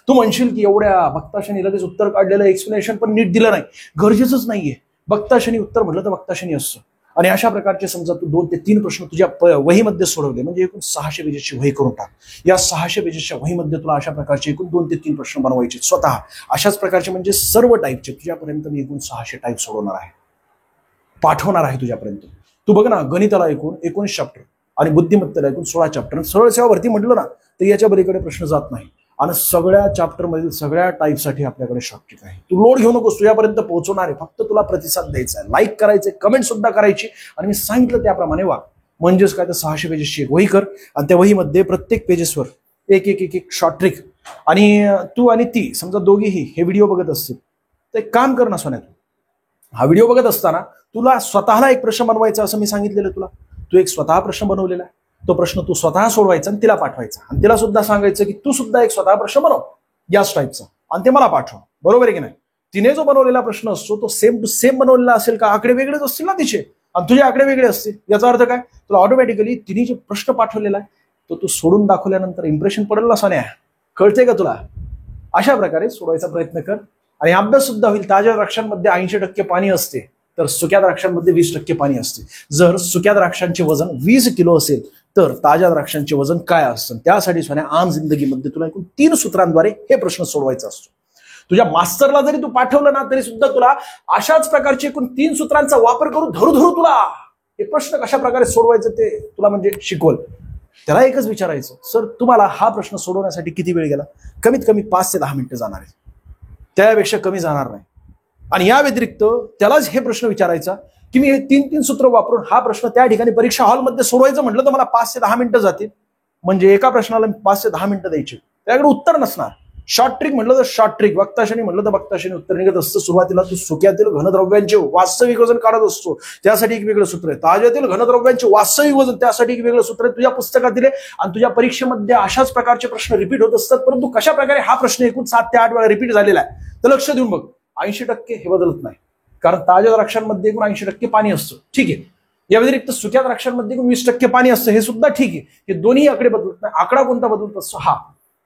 तू म्हणशील की एवढ्या बघताशनी लगेच उत्तर काढलेलं, एक्सप्लेनेशन पण नीट दिलं नाही, गरजेचंच नाहीये. बघताशनी उत्तर म्हटलं तर बघताशनी असतं. आणि अशा प्रकारचे समजा तू 2 ते 3 प्रश्न तुझ्या वहीमध्ये सोडवले म्हणजे एकूण 600 पेजेसची वही करून टाक. या 600 पेजेसच्या वहीमध्ये तुला अशा प्रकारचे एकूण 2 ते 3 प्रश्न बनवायचे स्वतः. अशाच प्रकारचे म्हणजे सर्व टाईपचे तुझ्यापर्यंत मी एकूण 600 टाईप सोडवणार आहे, पाठवणार आहे तुझ्यापर्यंत. तू बघ ना, गणिताला एकूण 19 चॅप्टर आणि बुद्धिमत्तेला एकूण 16 चॅप्टर. सरळ सेवावरती म्हटलं ना तर याच्या बरीकडे प्रश्न जात नाही. आणि सगळ्या चॅप्टर मधील सगळ्या टाईपसाठी आपल्याकडे शॉर्ट ट्रिक आहे. तू लोड घेऊ नकोस, तुझ्यापर्यंत पोहोचवणार आहे. फक्त तुला प्रतिसाद द्यायचा आहे, लाईक करायचे, कमेंट सुद्धा करायची आणि मी सांगितलं त्याप्रमाणे वाग. म्हणजेच काय, तर 600 पेजेसची एक वही कर आणि त्या वहीमध्ये प्रत्येक पेजेसवर एक शॉर्ट ट्रिक. आणि तू आणि ती समजा दोघेही हे व्हिडिओ बघत असतील तर एक काम कर ना सोन्या, तू हा व्हिडिओ बघत असताना तुला स्वतःला एक प्रश्न बनवायचा असं मी सांगितलेलं तुला. तू एक स्वतः प्रश्न बनवलेला आहे, तो प्रश्न तू स्वतः सोडवायचा आणि तिला पाठवायचा. आणि तिला सुद्धा सांगायचं की तू सुद्धा एक स्वतः प्रश्न बनव याच टाईपचा आणि ते मला पाठव. बरोबर आहे की नाही. तिने जो बनवलेला प्रश्न असतो तो सेम टू सेम बनवलेला असेल का, आकडे वेगळेच असतील ना तिचे आणि तुझे आकडे वेगळे असतील. याचा अर्थ काय, तुला ऑटोमॅटिकली तिने जो प्रश्न पाठवलेला आहे तो तू सोडून दाखवल्यानंतर इम्प्रेशन पडेल ना सोन्या. कळतंय का तुला. अशा प्रकारे सोडवायचा प्रयत्न कर आणि अभ्यास सुद्धा होईल. ताज्या द्राक्षांमध्ये 80% पाणी असते तर सुक्या द्राक्षांमध्ये 20% पाणी असते. जर सुक्या द्राक्षांचे वजन 20 किलो असेल तर ताज्या द्राक्षांचे वजन काय असतं. त्यासाठी सोन्या आम जिंदगीमध्ये तुला एकूण 3 सूत्रांद्वारे हे प्रश्न सोडवायचा असतो. तुझ्या मास्टरला जरी तू पाठवलं ना तरी सुद्धा तुला अशाच प्रकारचे एकूण 3 सूत्रांचा वापर करून धरू तुला हे प्रश्न कशा प्रकारे सोडवायचं ते तुला म्हणजे शिकवल. त्याला एकच विचारायचं, सर तुम्हाला हा प्रश्न सोडवण्यासाठी किती वेळ गेला. कमीत कमी 5 ते 10 मिनिटं जाणार आहे, त्यापेक्षा कमी जाणार नाही. आणि या व्यतिरिक्त त्यालाच हे प्रश्न विचारायचा की मी हे 3 सूत्र वापरून हा प्रश्न त्या ठिकाणी परीक्षा हॉलमध्ये सोडवायचं म्हटलं तर मला 5 ते 10 मिनिटं जातील. म्हणजे एका प्रश्नाला 5 ते 10 मिनिटं द्यायची, त्याकडे उत्तर नसणार. शॉर्ट ट्रिक म्हटलं तर शॉर्ट ट्रिक, बघताशनी म्हटलं तर बघताशनी उत्तर निघत असतं. सुरुवातीला तू सुक्यातील घनद्रव्यांचे वास्तविक वजन काढत असतो, त्यासाठी एक वेगळं सूत्र आहे. ताज्यातील घनद्रव्यांचे वास्तविक वजन, त्यासाठी एक वेगळं सूत्र आहे तुझ्या पुस्तकातील. आणि तुझ्या परीक्षेमध्ये अशाच प्रकारचे प्रश्न रिपीट होत असतात. परंतु कशा प्रकारे हा प्रश्न एकूण 7 ते 8 वेळा रिपीट झालेला आहे तर लक्ष देऊन बघ. 80% हे बदलत नाही, कारण ताज्या द्राक्षांमध्ये एकूण 80% पाणी असतं, ठीक आहे. या व्यतिरिक्त सुक्या द्राक्षांमध्ये 20% पाणी असतं, हे सुद्धा ठीक आहे. हे दोन्ही आकडे बदलत नाही. आकडा कोणता बदलत असतो, हा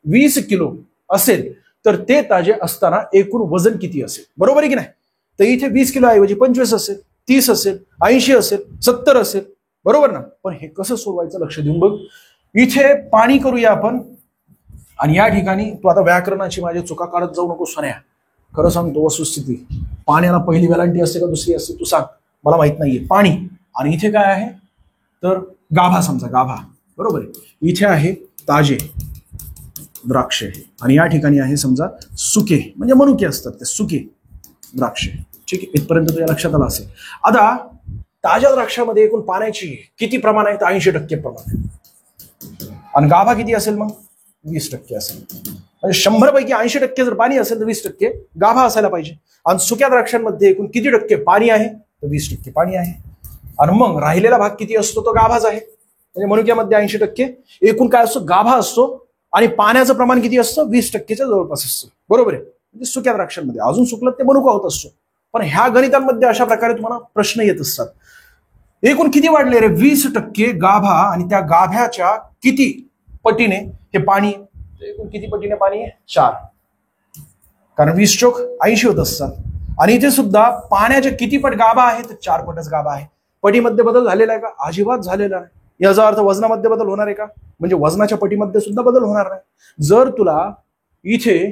20 किलो असेल तर ते ताजे असताना एकूण वजन किती असेल. बरोबर आहे की नाही. तर इथे 20 किलो ऐवजी 25 असेल, 30 असेल, 80 असेल, 70 असेल. बरोबर ना. पण हे कसं सोडवायचं लक्ष देऊन बघ. इथे पाणी करूया आपण आणि या ठिकाणी तू आता व्याकरणाची माझी चुका काढत जाऊ नको सोन्या. खरं सांगतो वस्तुस्थिती, पाण्याला पहिली वेलांटी असते का दुसरी असते तू सांग, मला माहित नाहीये. पाणी आणि इथे काय आहे तर गाभा, समजा गाभा. बरोबर आहे. इथे आहे ताजे द्राक्षे आणि या ठिकाणी आहे समजा सुके, म्हणजे मनुके असतात ते सुके द्राक्षे, ठीक आहे, इथपर्यंत तुझ्या लक्षात आलं असेल. आता ताज्या द्राक्षामध्ये एकूण पाण्याची किती प्रमाण आहे तर 80% प्रमाण आहे. आणि गाभा किती असेल मग 20% असेल. म्हणजे 100 पैकी 80% जर पाणी असेल तर 20% गाभा असायला पाहिजे. आणि सुक्या द्राक्षांमध्ये एकूण किती टक्के पाणी आहे तर 20% पाणी आहे. आणि मग राहिलेला भाग किती असतो तो गाभाच आहे. म्हणजे मनुक्यामध्ये 80% एकूण काय असतो गाभा असतो. आणि पाण्याचं प्रमाण किती असतं 20%च्या जवळपास असतं. बरोबर आहे. म्हणजे सुक्या द्राक्षांमध्ये अजून सुकलं ते मनुका होत असतो. पण ह्या गणितांमध्ये अशा प्रकारे तुम्हाला प्रश्न येत असतात. एकूण किती वाढले रे 20% गाभा आणि त्या गाभ्याच्या किती पटीने हे पाणी. एकूण किती पटीने पाणी आहे 4. कारण 20 चोक 80 होत असतात. आणि इथे सुद्धा पाण्याच्या किती पट गाभा आहे तर 4 पटच गाभा आहे. पटीमध्ये बदल झालेला आहे का अजिबात झालेला नाही. याचा अर्थ वजनामध्ये बदल होणार आहे का म्हणजे वजनाच्या पटीमध्ये सुद्धा बदल होणार नाही. जर तुला इथे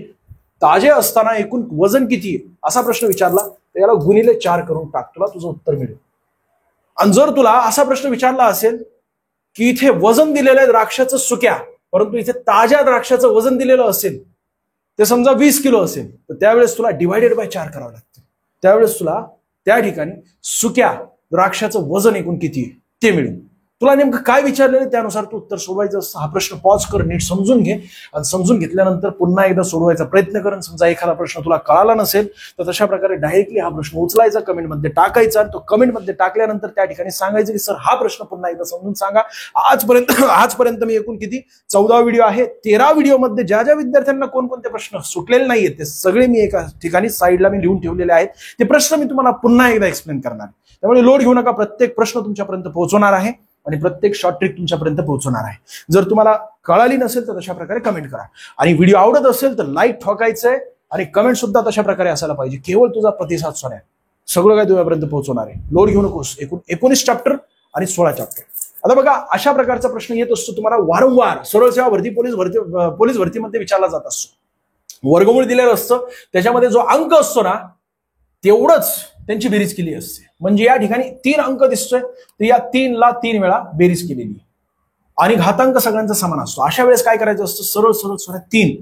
ताजे असताना एकूण वजन किती आहे असा प्रश्न विचारला तर याला गुणिले 4 करून टाक तुला तुझं उत्तर मिळेल. आणि जर तुला असा प्रश्न विचारला असेल की इथे वजन दिलेलं आहे द्राक्षाचं सुक्या परंतु इथे ताज्या द्राक्षाचं वजन दिलेलं असेल ते समजा 20 किलो असेल तर त्यावेळेस तुला डिवायडेड बाय 4 करावं लागतं. त्यावेळेस तुला त्या ठिकाणी सुक्या द्राक्षाचं वजन एकूण किती आहे ते मिळेल. तुला नेमकं काय विचारलेलं त्यानुसार तू उत्तर सोडवायचं असतं. हा प्रश्न पॉज कर नीट समजून घे आणि समजून घेतल्यानंतर पुन्हा एकदा सोडवायचा प्रयत्न कर. समजा एखादा प्रश्न तुला कळाला नसेल तर तशा प्रकारे डायरेक्टली हा प्रश्न उचलायचा कमेंटमध्ये टाकायचा आणि तो कमेंटमध्ये टाकल्यानंतर त्या ठिकाणी सांगायचं की सर हा प्रश्न पुन्हा एकदा समजून सांगा. आजपर्यंत मी एकूण किती 14 व्हिडिओ आहे. 13 व्हिडिओमध्ये ज्या ज्या विद्यार्थ्यांना कोणकोणते प्रश्न सुटलेले नाहीयेत ते सगळे मी एका ठिकाणी साईडला मी लिहून ठेवलेले आहेत. ते प्रश्न मी तुम्हाला पुन्हा एकदा एक्सप्लेन करणार. त्यामुळे लोड घेऊ नका. प्रत्येक प्रश्न तुमच्यापर्यंत पोहोचवणार आहे आणि प्रत्येक शॉर्ट ट्रिक तुमच्यापर्यंत पोहोचवणार आहे. जर तुम्हाला कळाली नसेल तर तशा प्रकारे कमेंट करा. आणि व्हिडिओ आवडत असेल तर लाईक ठोकायचंय आणि कमेंट सुद्धा तशा प्रकारे असायला पाहिजे. केवळ तुझा प्रतिसाद सोन्या सगळं काय तुझ्यापर्यंत पोहोचवणार आहे. लोड घेऊ नकोस. एकूण 19 चॅप्टर आणि 16 चॅप्टर. आता बघा अशा प्रकारचा प्रश्न येत असतो तुम्हाला वारंवार सरळ सेवा भरती पोलीस भरतीमध्ये विचारला जात असतो. वर्गमूळ दिलेलं असतं त्याच्यामध्ये जो अंक असतो ना तेवढंच त्यांची बेरीज केली असते. म्हणजे या ठिकाणी 3 अंक दिसतोय तर या 3ला 3 वेळा बेरीज केलेली आणि घातांक सगळ्यांचा समान असतो. अशा वेळेस काय करायचं असतं सरळ सरळ सरळ 3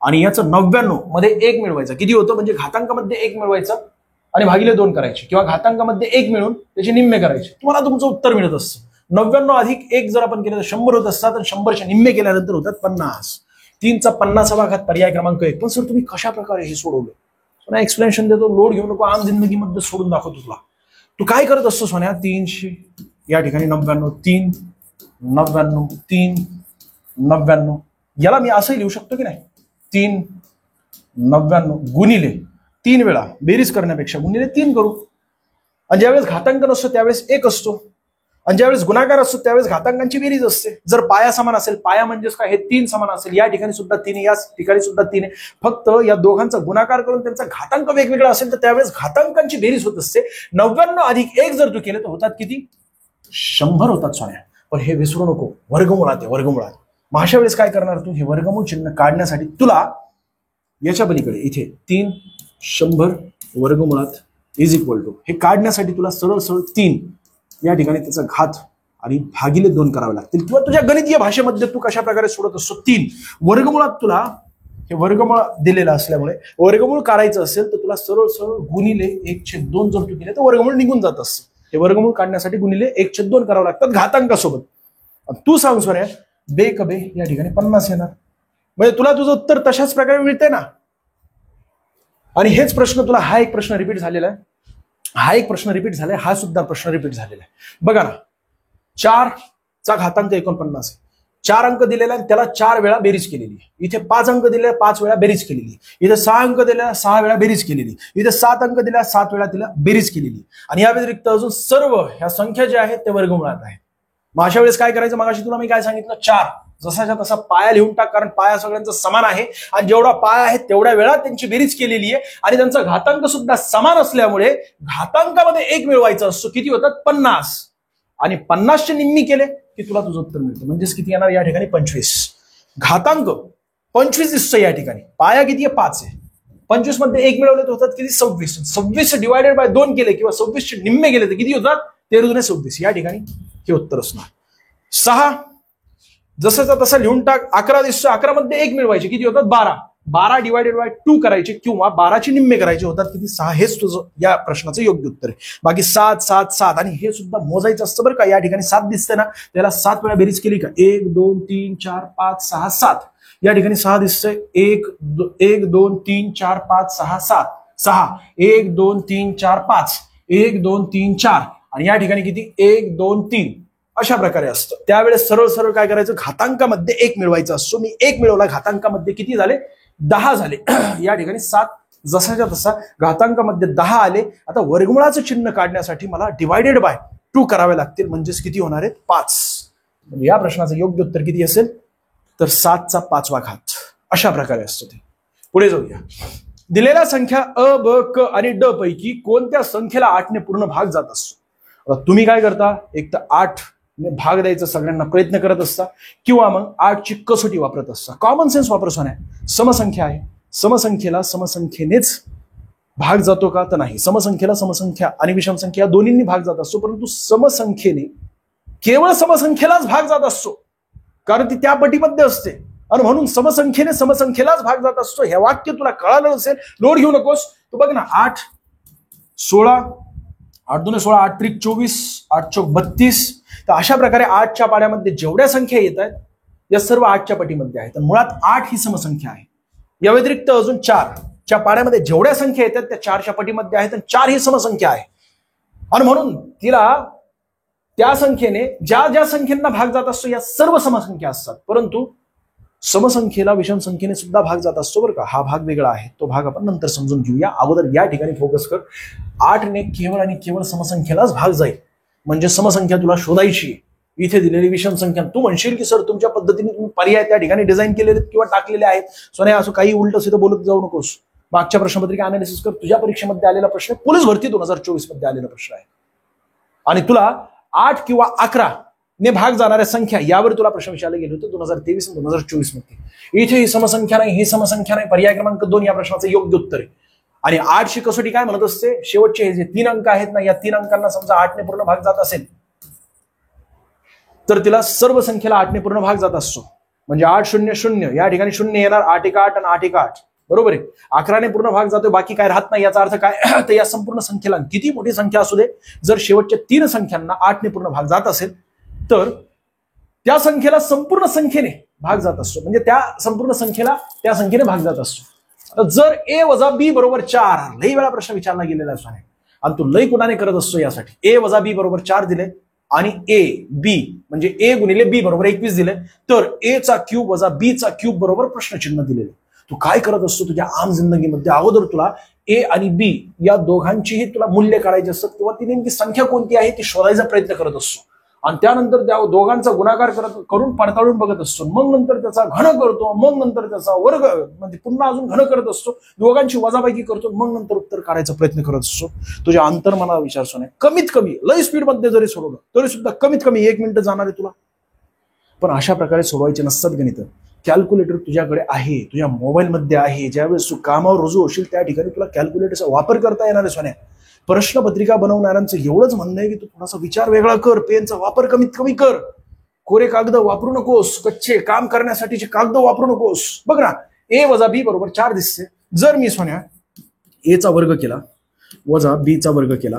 आणि याचं 99 मध्ये 1 मिळवायचं. किती होतं म्हणजे घातांकामध्ये 1 मिळवायचं आणि भागिले 2 करायचे किंवा घातांकामध्ये 1 मिळून त्याचे निम्मे करायचे. तुम्हाला तुमचं उत्तर मिळत असतं. 99 अधिक 1 जर आपण केलं तर 100 होत असतात आणि 100चे निम्मे केल्यानंतर होतात 50. 3चा 50वा घात पर्याय क्रमांक 1. पण सर तुम्ही कशा प्रकारे हे सोडवलं सोन्या एक्सप्लेनेशन देतो. लोड घेऊ नको. आम जिंदगीमध्ये सोडून दाखवतो तुला. तू काय करत असतो सोन्या 300 या ठिकाणी 99 3 99 3 99 याला मी असंही लिहू शकतो की नाही 3 99 गुणिले 3 वेळा बेरीज करण्यापेक्षा गुणिले 3 करू. आणि ज्यावेळेस घातांक नसतो त्यावेळेस 1 असतो आणि ज्यावेळेस गुणाकार असतो त्यावेळेस घातांकांची बेरीज असते. जर पाया समान असेल पाया म्हणजेच काय हे 3 समान असेल या ठिकाणी सुद्धा 3 या ठिकाणी सुद्धा 3 फक्त या दोघांचा गुणाकार करून त्यांचा घातांक वेगवेगळा असेल तर त्यावेळेस घातांकांची बेरीज होत असते. 99 अधिक 1 जर तू केलं तर होतात किती 100 होतात सोन्या. पण हे विसरू नको वर्गमुळात आहे वर्गमुळात. मग अशा वेळेस काय करणार तू हे वर्गमूळ चिन्ह काढण्यासाठी तुला याच्या पलीकडे इथे 3 100 वर्गमुळात इज इक्वल टू हे काढण्यासाठी तुला सरळ सरळ 3 या ठिकाणी त्याचा घात आणि भागिले 2 करावे लागतील किंवा तुझ्या गणितीय भाषेमध्ये तू कशा प्रकारे सोडत असतो 3 वर्गमुळात तुला हे वर्गमूळ दिलेलं असल्यामुळे वर्गमूळ काढायचं असेल तर तुला सरळ सरळ गुणिले 1/2 जर तू केले तर वर्गमूळ निघून जात असतं. हे वर्गमूळ काढण्यासाठी गुणिले 1/2 करावं लागतात घातांकासोबत. तू सांग सोन्या बेकबे या ठिकाणी 50 येणार म्हणजे तुला तुझं उत्तर तशाच प्रकारे मिळते ना. आणि हेच प्रश्न तुला हा एक प्रश्न रिपीट झालेला आहे. हा एक प्रश्न रिपीट झालाय. हा सुद्धा प्रश्न रिपीट झालेला आहे. बघा ना 4 चा घातांक 49 आहे. 4 अंक दिलेला आहे त्याला 4 वेळा बेरीज केलेली. इथे 5 अंक दिले 5 वेळा बेरीज केलेली. इथे 6 अंक दिलेला 6 वेळा बेरीज केलेली. इथे 7 अंक दिला 7 वेळा तिला बेरीज केलेली. आणि या व्यतिरिक्त अजून सर्व ह्या संख्या ज्या आहेत ते वर्गमुळात आहेत. मग अशा वेळेस काय करायचं मगाशी तुला मी काय सांगितलं 4 जसाच्या तसा पाया लिहून टाक कारण पाया सगळ्यांचा समान आहे आणि जेवढा पाया आहे तेवढ्या वेळा त्यांची बेरीज केलेली आहे आणि त्यांचा घातांक सुद्धा समान असल्यामुळे घातांकामध्ये 1 मिळवायचा असतो. किती होतात 50 आणि 50चे निम्मी केले की तुला तुझं उत्तर मिळतं. म्हणजेच किती येणार या ठिकाणी 25. घातांक 25 दिसतो या ठिकाणी. पाया किती आहे 5 आहे. 25 मध्ये 1 मिळवले तर होतात किती 26. 26 डिवायडेड बाय 2 केले किंवा 26चे निम्मे केले तर किती होतात 13 26 या ठिकाणी हे उत्तर असणार. 6 जसाचा तसा लिहून टाक. 11 दिसतो 11 मध्ये 1 मिळवायचे किती होतात 12 12 डिवायडेड बाय 2 करायचे किंवा 12चे निम्मे करायचे होतात किती 6, हेच तुझं या प्रश्नाचं योग्य उत्तर आहे. बाकी 7 7 7 आणि हे सुद्धा मोजायचं असतं बरं का. या ठिकाणी 7 दिसते ना, त्याला 7 वेळा बेरीज केली का 1 2 3 4 5 6 7. या ठिकाणी 6 दिसतंय 1 2 3 4 5 6 7 6 1 2 3 4 5 1 2 3 4 आणि या ठिकाणी किती 1 2 3 अशा प्रकारे असतं. त्यावेळेस सरळ सरळ काय करायचं, घातांकामध्ये 1 मिळवायचा असतो. मी 1 मिळवला, घातांकामध्ये किती झाले 10 झाले. या ठिकाणी 7 जसाच्या तसा घातांकामध्ये 10 आले. आता वर्गमुळाचं चिन्ह काढण्यासाठी मला डिवायडेड बाय 2 करावे लागतील, म्हणजेच किती होणार आहेत 5. म्हणजे या प्रश्नाचं योग्य उत्तर किती असेल तर 7चा 5वा घात. अशा प्रकारे असतं ते. पुढे जाऊया. दिलेल्या संख्या अ ब क आणि ड पैकी कोणत्या संख्येला 8 ने पूर्ण भाग जात असतो. तुम्ही काय करता, एक तर 8 ने भाग द्यायचा सगळ्यांना प्रयत्न करत असता किंवा मग 8 ची कसोटी वापरत असता. कॉमन सेन्स वापर सोन्या. समसंख्या आहे, समसंख्येला समसंख्येनेच भाग जातो का, तर नाही. समसंख्येला समसंख्या आणि विषम संख्या दोन्हींनी भाग जात असतो, परंतु समसंख्येने केवळ समसंख्येलाच भाग जात असतो, कारण ती त्या पटीमध्ये असते आणि म्हणून समसंख्येने समसंख्येलाच भाग जात असतो. हे वाक्य तुला कळालं असेल, लोड घेऊ नकोस. तू बघ ना, 8 16 8 2 16 8 3 24 8 चौक 32. तर अशा प्रकारे 8च्या पाड्यामध्ये जेवढ्या संख्या येत आहेत या सर्व 8च्या पटीमध्ये आहेत. मुळात 8 ही समसंख्या आहे. या व्यतिरिक्त अजून 4च्या पाड्यामध्ये जेवढ्या संख्या येतात त्या 4च्या पटीमध्ये आहेत आणि 4 ही समसंख्या आहे. आणि म्हणून तिला त्या संख्येने ज्या ज्या संख्येंना भाग जात असतो या सर्व समसंख्या असतात, परंतु समसंख्येला विषम संख्येने सुद्धा भाग जात असतो बरं का. हा भाग वेगळा आहे, तो भाग आपण नंतर समजून घेऊया. अगोदर या ठिकाणी फोकस कर. 8 ने केवळ आणि केवळ समसंख्येलाच भाग जाईल, म्हणजे समसंख्या तुला शोधायची. इथे दिलेली विषम संख्या, तू म्हणशील की सर तुमच्या पद्धतीने तुम्ही पर्याय त्या ठिकाणी डिझाईन केलेले किंवा टाकलेले आहेत. सोन्या असं काही उलट सिधं बोलत जाऊ नकोस. मागच्या प्रश्नपत्रिका अनालिसिस कर. तुझ्या परीक्षेमध्ये आलेला प्रश्न पोलीस भरती 2024 मध्ये आलेला प्रश्न आहे आणि तुला 8 किंवा 11 ने भाग जाणाऱ्या संख्या यावर तुला प्रश्न विचारले गेले होते 2023 आणि 2024 मध्ये. इथे ही समसंख्या नाही, ही समसंख्या नाही. पर्याय क्रमांक 2 या प्रश्नाचं योग्य उत्तर आहे. आणि 8ची कसोटी काय म्हणत असते, शेवटचे हे जे 3 अंक आहेत ना, या 3 अंकांना समजा 8 ने पूर्ण भाग जात असेल तर तिला सर्व संख्येला 8 ने पूर्ण भाग जात असतो. म्हणजे 8 0 0 या ठिकाणी 0 येणार, 8 1 8 आणि 8 1 8 बरोबर आहे. 11 ने पूर्ण भाग जातोय, बाकी काय राहत नाही. याचा अर्थ काय, तर या संपूर्ण संख्येला किती मोठी संख्या असू दे, जर शेवटच्या 3 संख्यांना 8 ने पूर्ण भाग जात असेल तर त्या संख्येला संपूर्ण संख्येने भाग जात असतो. म्हणजे त्या संपूर्ण संख्येला त्या संख्येने भाग जात असतो. आता जर a वजा b बरोबर 4, लई वेळा प्रश्न विचारला गेलेला असतो आणि तू लई कुणाने करत असतो यासाठी. a वजा b बरोबर 4 दिले आणि a b म्हणजे a गुणिले b बरोबर 21 दिले, तर a चा क्यूब वजा b चा क्यूब बरोबर प्रश्नचिन्ह दिलेले. तू काय करत असतो तुझ्या आम जिंदगीमध्ये, अगोदर तुला a आणि b या दोघांचीही तुला मूल्य काढायची असतात किंवा ती नेमकी संख्या कोणती आहे ती शोधायचा प्रयत्न करत असतो आणि त्यानंतर त्या दोघांचा गुणाकार करून पडताळून बघत असतो. मग नंतर त्याचा घन करतो, मग नंतर त्याचा वर्ग म्हणजे पुन्हा अजून घन करत असतो, दोघांची वजाबाकी करतो, मग नंतर उत्तर काढायचा प्रयत्न करत असतो. तुझ्या अंतर्मनाला विचारसो नाही. कमीत कमी लई स्पीड मध्ये जरी सोडवलं तरी सुद्धा कमीत कमी 1 मिनिट जाणार आहे तुला. पण अशा प्रकारे सोडवायचे नसतात गणित. कॅल्क्युलेटर तुझ्याकडे आहे, तुझ्या मोबाईलमध्ये आहे. ज्यावेळेस तू कामावर रुजू होशील त्या ठिकाणी तुला कॅल्क्युलेटरचा वापर करता येणार आहे सोन्या. प्रश्नपत्रिका बनवणाऱ्यांचं एवढंच म्हणणं आहे की तू थोडासा विचार वेगळा कर, पेनचा वापर कमीत कमी कर, कोरे कागद वापरू नकोस, कच्चे काम करण्यासाठीचे कागद वापरू नकोस. बघ ना, a वजा b बरोबर 4 दिसते. जर मी सोन्या a चा वर्ग केला वजा b चा वर्ग केला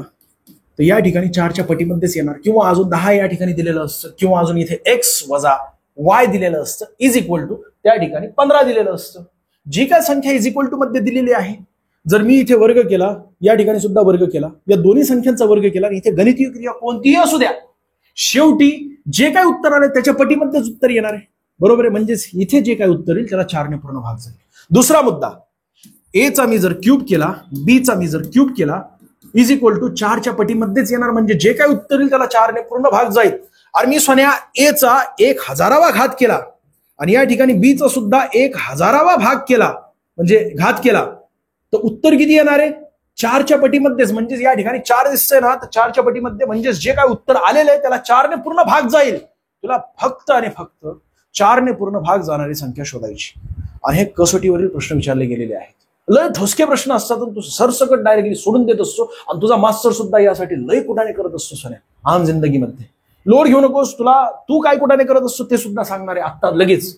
तर या ठिकाणी 4च्या पटीमध्येच येणार, किंवा अजून 10 या ठिकाणी दिलेलं असतं, किंवा अजून इथे x वजा y दिलेलं असतं इज इक्वल टू त्या ठिकाणी 15 दिलेलं असतं. जी काय संख्या इज इक्वल टू मध्ये दिलेली आहे, जर मी इथे वर्ग केला, या ठिकाणी सुद्धा वर्ग केला, या दोन्ही संख्यांचा वर्ग केला, इथे गणितीय क्रिया कोणतीही असू द्या, शेवटी जे काय उत्तर आले त्याच्या पटीमध्येच उत्तर येणार आहे. बरोबर आहे. म्हणजेच इथे जे काय उत्तर येईल त्याला 4 ने पूर्ण भाग जाईल. दुसरा मुद्दा, a चा मी जर क्यूब केला, b चा मी जर क्यूब केला इज इक्वल टू 4च्या पटीमध्येच येणार, म्हणजे जे काय उत्तर येईल त्याला 4 ने पूर्ण भाग जाईल. आणि मी सोन्या a चा 1000वा घात केला आणि या ठिकाणी b चा सुद्धा 1000वा भाग केला, म्हणजे घात केला, तर उत्तर किती येणार आहे 4च्या पटीमध्येच. म्हणजे या ठिकाणी 4 दिसतंय ना, तर 4च्या पटीमध्ये म्हणजे जे काय उत्तर आलेलं आहे त्याला 4 ने पूर्ण भाग जाईल. तुला फक्त आणि फक्त 4 ने पूर्ण भाग जाणारी संख्या शोधायची. आणि हे कसोटीवरील प्रश्न विचारले गेलेले आहेत. लय ठोसके प्रश्न असतात, तू सरसकट डायरेक्टली सोडून देत असतो आणि तुझा मास्टर सुद्धा यासाठी लय कुठाने करत असतो सोन्या आम जिंदगीमध्ये. लोड घेऊ नकोस. तू काय कुठाने करत असतो ते सुद्धा सांगणार आहे आता लगेच.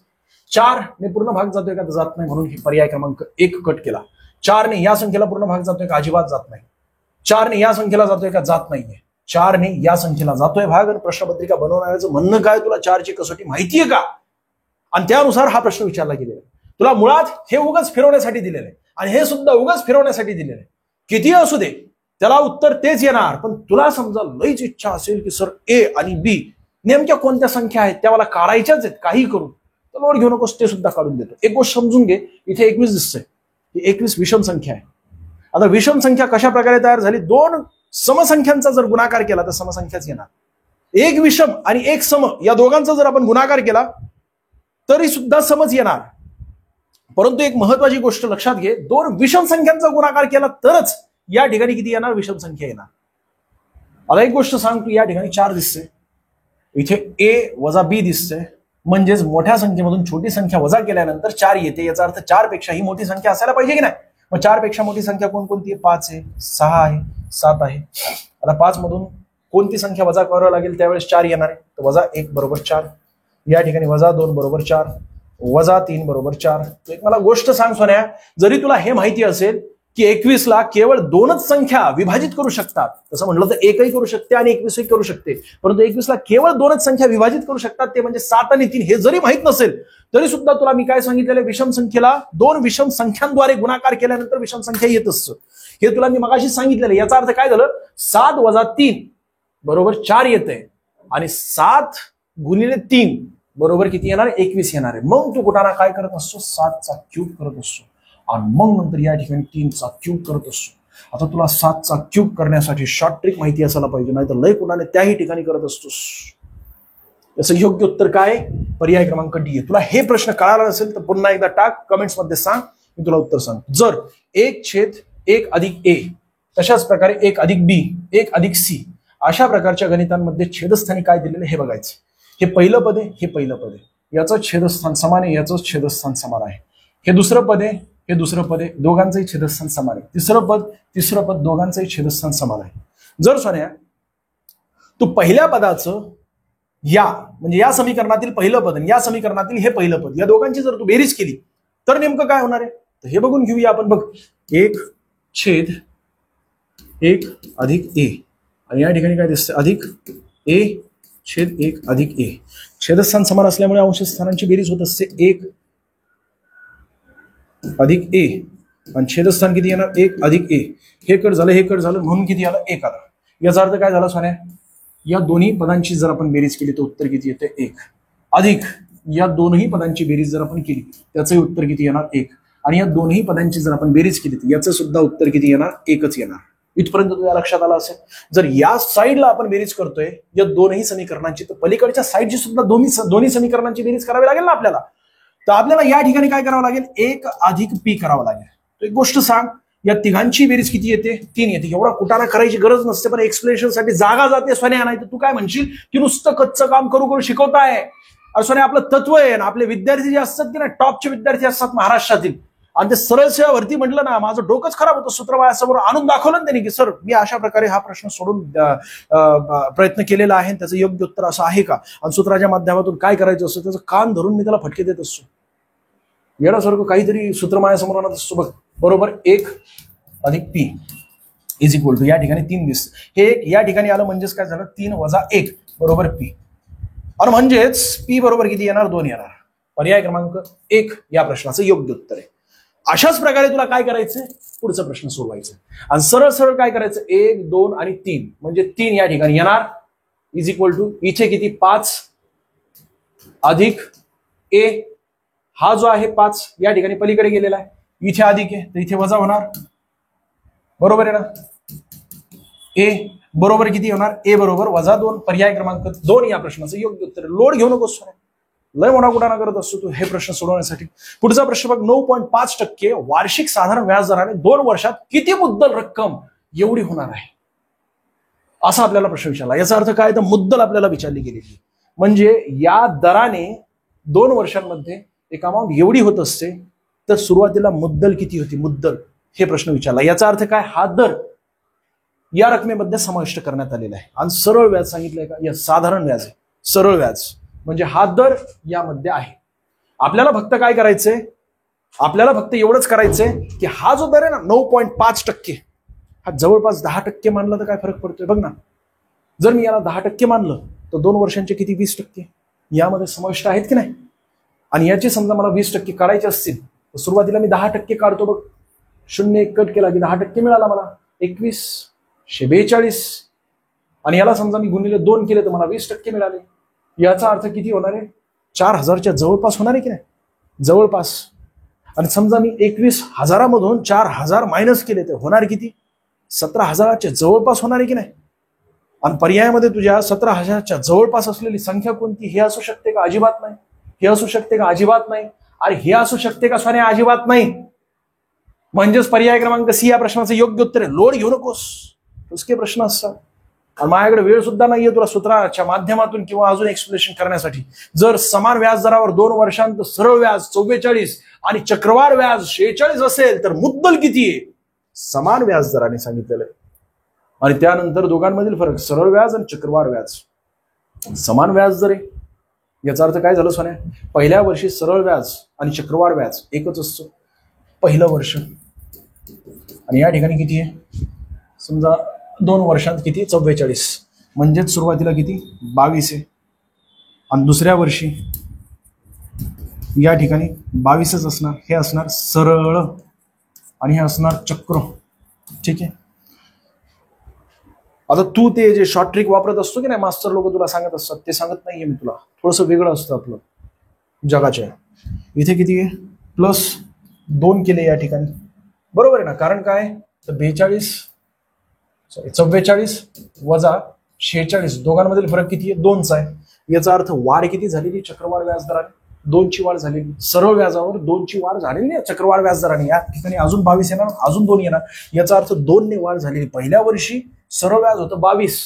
4 ने पूर्ण भाग जातोय का? जात नाही, म्हणून पर्याय क्रमांक 1 कट केला. 4 ने या संख्येला पूर्ण भाग जातोय का? अजिबात जात नाही. 4 ने या संख्येला जातोय का? जात नाहीये. 4 ने या संख्येला जातोय भाग. आणि प्रश्नपत्रिका बनवणाऱ्याचं म्हणणं काय, तुला 4 ची कसोटी माहितीये का? आणि त्यानुसार हा प्रश्न विचारला गेलेला आहे. तुला मुळात हे उगाच फिरवण्यासाठी दिलेलं आहे आणि हे सुद्धा उगाच फिरवण्यासाठी दिलेलं आहे. किती असू दे त्याला उत्तर तेच येणार. पण तुला समजा लईच इच्छा असेल की सर ए आणि बी नेमक्या कोणत्या संख्या आहेत त्या मला काढायच्याच आहेत काही करून, तर लोड घेऊ नकोस, ते सुद्धा काढून देतो. एक गोष्ट समजून घे, इथे 21 दिसतंय, ही 21 विषम संख्या आहे. आता विषम संख्या कशा प्रकारे तयार झाली? 2 समसंख्यांचा जर गुणाकार केला तर समसंख्याच येणार. एक विषम आणि एक सम या दोघांचा जर आपण गुणाकार केला तरी सुद्धा समच येणार. परंतु एक महत्वाची गोष्ट लक्षात घे, 2 विषम संख्यांचा गुणाकार केला तरच या ठिकाणी किती येणार? विषम संख्या येणार. आता एक गोष्ट सांग, तू या ठिकाणी 4 दिसते, इथे ए वजा बी दिसते, म्हणजेच मोठ्या संख्येमधून छोटी संख्या वजा केल्यानंतर 4 येते. याचा अर्थ 4 पेक्षा ही मोठी संख्या असायला पाहिजे की नाही? मग 4 पेक्षा मोठी संख्या कोणकोणती आहे? 5 आहे, 6 आहे, 7 आहे. आता 5 मधून कोणती संख्या वजा करावी लागेल? त्यावेळेस 4 येणार आहे. तर वजा 1 बरोबर 4, या ठिकाणी वजा 2 बरोबर 4, वजा 3 बरोबर 4. एक मला गोष्ट सांग सोन्या, जरी तुला हे माहिती असेल की 21 ला केवळ 2च संख्या विभाजित करू शकतात, तसं म्हटलं तर 1ही करू शकते आणि 21ही करू शकते, परंतु 21 ला केवळ 2च संख्या विभाजित करू शकतात, ते म्हणजे 7 आणि 3. हे जरी माहित नसेल तरी सुद्धा तुला मी काय सांगितलेलं, विषम संख्येला 2 विषम संख्यांद्वारे गुणाकार केल्यानंतर विषम संख्या येत असतं. हे तुला मी मगाशी सांगितलेलं. याचा अर्थ काय झालं? 7 वजा 3 बरोबर 4 येते आणि 7 गुणिले 3 बरोबर किती येणार? 21 येणार आहे. मग तू कुठाना काय करत असतो? 7 चा क्यूब करत असतो आणि मग नंतर या ठिकाणी 3 चा क्यूब करत असतो. आता तुला 7 चा क्यूब करण्यासाठी शॉर्ट ट्रिक माहिती असायला पाहिजे, नाही तर लय कुणाने त्याही ठिकाणी करत असतोस. याचं योग्य उत्तर काय? पर्याय क्रमांक डी आहे. तुला हे प्रश्न कळाला नसेल तर पुन्हा एकदा टाक, कमेंट्स मध्ये सांग, मी तुला उत्तर सांग. जर 1/1 अधिक ए, तशाच प्रकारे 1 अधिक बी, 1 अधिक सी, अशा प्रकारच्या गणितांमध्ये छेदस्थानी काय दिलेलं हे बघायचं. हे पहिलं पद आहे, हे पहिलं पद आहे, याचं छेदस्थान समान आहे, याचं छेदस्थान समान आहे. हे दुसरं पद आहे, हे दुसरं पद आहे, दोघांचंही छेदस्थान समान आहे. तिसरं पद दोघांचंही छेदस्थान समान आहे. जर सोन्या तू पहिल्या पदाचं या म्हणजे या समीकरणातील पहिलं पद आणि या समीकरणातील हे पहिलं पद या दोघांची जर तू बेरीज केली तर नेमकं काय होणार आहे तर हे बघून घेऊया आपण. बघ, 1/1 अधिक ए आणि या ठिकाणी काय दिसतं? अधिक a/1 अधिक ए. छेदस्थान समान असल्यामुळे अंशस्थानांची बेरीज होत असते 1 अधिक ए आणि छेदस्थान किती येणार? 1 अधिक ए. हे कट झालं, हे कट झालं, म्हणून किती आलं? 1 आला. याचा अर्थ काय झाला सोन्या? या दोन्ही पदांची जर आपण बेरीज केली तर उत्तर किती येते? 1 अधिक या दोनही पदांची बेरीज जर आपण केली त्याचंही उत्तर किती येणार? 1. आणि या दोन्ही पदांची जर आपण बेरीज केली तर याचं सुद्धा उत्तर किती येणार? 1च येणार. इथपर्यंत तुझ्या लक्षात आलं असेल. जर या साईडला आपण बेरीज करतोय या दोनही समीकरणांची, तर पलीकडच्या साईडची सुद्धा दोन्ही समीकरणांची बेरीज करावी लागेल ना आपल्याला. तर आपल्याला या ठिकाणी काय करावं लागेल? 1 अधिक पी करावं लागेल. तर एक गोष्ट सांग, या तिघांची बेरीज किती येते? 3 येते. एवढा कुटाणा करायची गरज नसते, पण एक्सप्लेनेशन साठी जागा जाते सोन्या. नाही तर तू काय म्हणशील की नुसतं कच्चं काम करू करू शिकवताय. अरे सोन्या, आपलं तत्व आहे ना, आपले विद्यार्थी जे असतात की ना, टॉपचे विद्यार्थी असतात महाराष्ट्रातील, आणि ते सरळ सेवा भरती म्हटलं ना, माझं डोकंच खराब होतं. सूत्रमायासमोर आणून दाखवलं ना त्यांनी की सर मी अशा प्रकारे हा प्रश्न सोडून प्रयत्न केलेला आहे, त्याचं योग्य उत्तर असं आहे का, आणि सूत्राच्या माध्यमातून काय करायचं असतं त्याचं कान धरून मी त्याला फटके देत असतो. येण्यासारखं काहीतरी सूत्रमायासमोर आणत असतो. बघ, बरोबर 1 अधिक पी इज इक्वल टू, या ठिकाणी 3 दिसत, हे 1 या ठिकाणी आलं, म्हणजेच काय झालं? 3 वजा 1 बरोबर पी, आणि म्हणजेच पी बरोबर किती येणार? 2 येणार. पर्याय क्रमांक 1 या प्रश्नाचं योग्य उत्तर आहे. अशाच प्रकारे तुला काय करायचंय? पुढचा प्रश्न सोडवायचा आणि सरळ सरळ काय करायचं? 1, 2 आणि 3, म्हणजे 3 या ठिकाणी येणार इज इक्वल टू इथे किती? 5 अधिक ए, हा जो आहे 5 या ठिकाणी पलीकडे गेलेला आहे, इथे अधिक आहे तर इथे वजा होणार, बरोबर आहे ना? ए बरोबर किती होणार? ए बरोबर वजा 2. पर्याय क्रमांक 2 या प्रश्नाचं योग्य उत्तर. लोड घेऊ नकोस, लय मोठा कुटाणा करत असतो तू हे प्रश्न सोडवण्यासाठी. पुढचा प्रश्न बघ, 9.5% वार्षिक साधारण व्याजदराने 2 वर्षात किती मुद्दल रक्कम एवढी होणार आहे, असा आपल्याला प्रश्न विचारला. याचा अर्थ काय? तर मुद्दल आपल्याला विचारली गेलेली, म्हणजे या दराने 2 वर्षांमध्ये एक अमाऊंट एवढी होत असते, तर सुरुवातीला मुद्दल किती होती? मुद्दल हे प्रश्न विचारला. याचा अर्थ काय? हा दर या रकमेमध्ये समाविष्ट करण्यात आलेला आहे. आणि सरळ व्याज सांगितलंय का? या साधारण व्याज आहे, सरळ व्याज म्हणजे हा दर यामध्ये आहे. आपल्याला फक्त काय करायचंय, आपल्याला फक्त एवढंच करायचंय की हा जो दर आहे ना 9.5%, हा जवळपास 10% मानला तर काय फरक पडतोय बघ ना. जर मी याला 10% मानलं तर 2 वर्षांचे किती 20% यामध्ये समाविष्ट आहेत की नाही. आणि याचे समजा मला 20% काढायचे असतील तर सुरुवातीला मी 10% काढतो बघ, 0 कट केला की 10% मिळाला मला 2142. आणि याला समजा मी गुणिले 2 केले तर मला 20% मिळाले. याचा अर्थ किती होणार आहे, 4000च्या जवळपास होणार आहे की नाही, जवळपास. आणि समजा मी 21,000मधून 4000 मायनस केले तर होणार किती, 17,000च्या जवळपास होणार आहे की नाही. आणि पर्यायामध्ये तुझ्या 17,000च्या जवळपास असलेली संख्या कोणती, हे असू शकते का, अजिबात नाही. हे असू शकते का, अजिबात नाही. अरे हे असू शकते का सोन्या, अजिबात नाही. म्हणजेच पर्याय क्रमांक सी या प्रश्नाचं योग्य उत्तर आहे. लोड घेऊ नकोस, उसके प्रश्न असतात. आणि माझ्याकडे वेळ सुद्धा नाहीये तुला सूत्राच्या माध्यमातून किंवा अजून एक्सप्लेनेशन करण्यासाठी. जर समान व्याज दरावर 2 वर्षांत सरळ व्याज 44 आणि चक्रवाढ व्याज 46 असेल तर मुद्दल किती आहे, समान व्याज दराने सांगितलेलं आहे. आणि त्यानंतर दोघांमधील फरक, सरळ व्याज आणि चक्रवाढ व्याज. समान व्याज दर आहे याचा अर्थ काय झालं सोन्या, पहिल्या वर्षी सरळ व्याज आणि चक्रवाढ व्याज एकच असतो, पहिलं वर्ष. आणि या ठिकाणी किती आहे, समजा 2 वर्षांत किती 44, म्हणजेच सुरुवातीला किती 22 आहे. आणि दुसऱ्या वर्षी या ठिकाणी 22च असणार. हे असणार सरळ आणि हे असणार चक्र. ठीक आहे. आता तू ते जे शॉर्ट ट्रिक वापरत असतो की नाही, मास्टर लोक तुला सांगत असतात, ते सांगत नाहीये मी तुला. थोडंसं वेगळं असतं आपलं जगाच्या. इथे किती आहे, +2 केले या ठिकाणी, बरोबर आहे ना. कारण काय, तर 44 वजा 46 दोघांमधील फरक किती आहे, 2चा आहे. याचा अर्थ वाढ किती झालेली, चक्रवाढ व्याजदराने 2ची वाढ झालेली. सरळ व्याजावर 2ची वाढ झालेली आहे चक्रवाढ व्याजदराने. या ठिकाणी अजून 22 येणार, अजून 2 येणार. याचा अर्थ 2 ने वाढ झालेली. पहिल्या वर्षी सरळ व्याज होतं 22,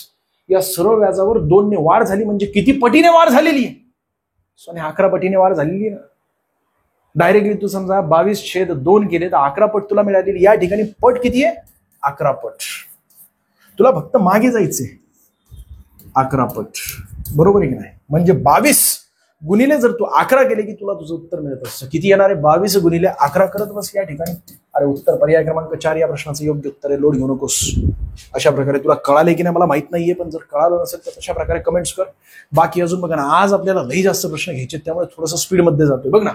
या सरळ व्याजावर 2 ने वाढ झाली, म्हणजे किती पटीने वाढ झालेली आहे, सोने 11 पटीने वाढ झालेली आहे. डायरेक्टली तू समजा 22/2 केले तर 11 पट तुला मिळालेली. या ठिकाणी पट किती आहे, 11 पट. तुला फक्त मागे जायचे, 11 पट, बरोबर आहे की नाही. म्हणजे 22 गुणिले जर तू 11 केले की तुला तुझं उत्तर मिळत असतं. किती येणार आहे, 22 गुणिले 11 करत बस या ठिकाणी. अरे उत्तर पर्याय क्रमांक 4 या प्रश्नाचं योग्य उत्तर आहे. लोड घेऊ नकोस. अशा प्रकारे तुला कळाले की नाही मला माहित नाहीये, पण जर कळालं नसेल तर तशा प्रकारे कमेंट्स कर. बाकी अजून बघा ना, आज आपल्याला लई जास्त प्रश्न घ्यायचे, त्यामुळे थोडंसं स्पीडमध्ये जातोय. बघ ना,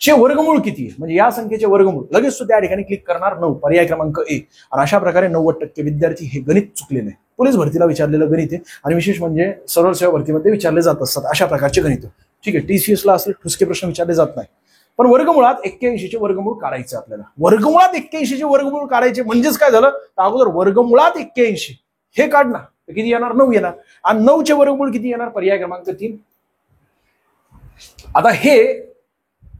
चे वर्गमूळ किती आहे, म्हणजे या संख्येचे वर्गमूळ. लगेच तू त्या ठिकाणी क्लिक करणार 9, पर्याय क्रमांक ए. आणि अशा प्रकारे 90% विद्यार्थी हे गणित चुकलेले आहे. पोलीस भरतीला विचारलेलं गणित आहे, आणि विशेष म्हणजे सरळ सेवा भरतीमध्ये विचारले जात असतात अशा प्रकारचे गणित. ठीक आहे, TCS ला असले ठुसके प्रश्न विचारले जात नाही. पण वर्गमुळात 81चे वर्गमूळ काढायचे आपल्याला. वर्गमुळात 81चे वर्गमूळ काढायचे म्हणजेच काय झालं, तर अगोदर वर्गमुळात 81 हे काढ ना, तर किती येणार, 9 येणार. आणि 9चे वर्गमूळ किती येणार, पर्याय क्रमांक 3. आता हे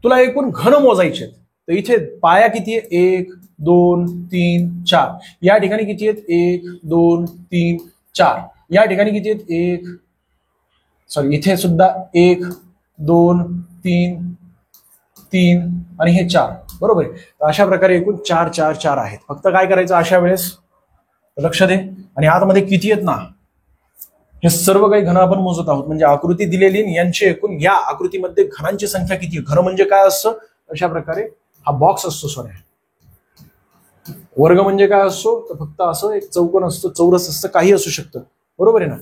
तुला एकूण घन मोजायचे, तर इथे पाया किती आहे, 1 2 3 4. या ठिकाणी किती आहेत, 1 2 3 4. या ठिकाणी किती आहेत, इथे सुद्धा 1 2 3 3 आणि हे 4, बरोबर आहे. तर अशा प्रकारे एकूण 4 4 4 आहेत. फक्त काय करायचं अशा वेळेस, लक्ष दे. आणि आतमध्ये किती आहेत ना, हे सर्व काही घन आपण मोजत आहोत. म्हणजे आकृती दिलेली, यांचे एकूण या आकृतीमध्ये घनांची संख्या किती. घन म्हणजे काय असतं, अशा प्रकारे हा बॉक्स असतो सोन्या. वर्ग म्हणजे काय असतो, तर फक्त असं एक चौकोन असतं, चौरस असतं, काही असू शकतं, बरोबर आहे ना.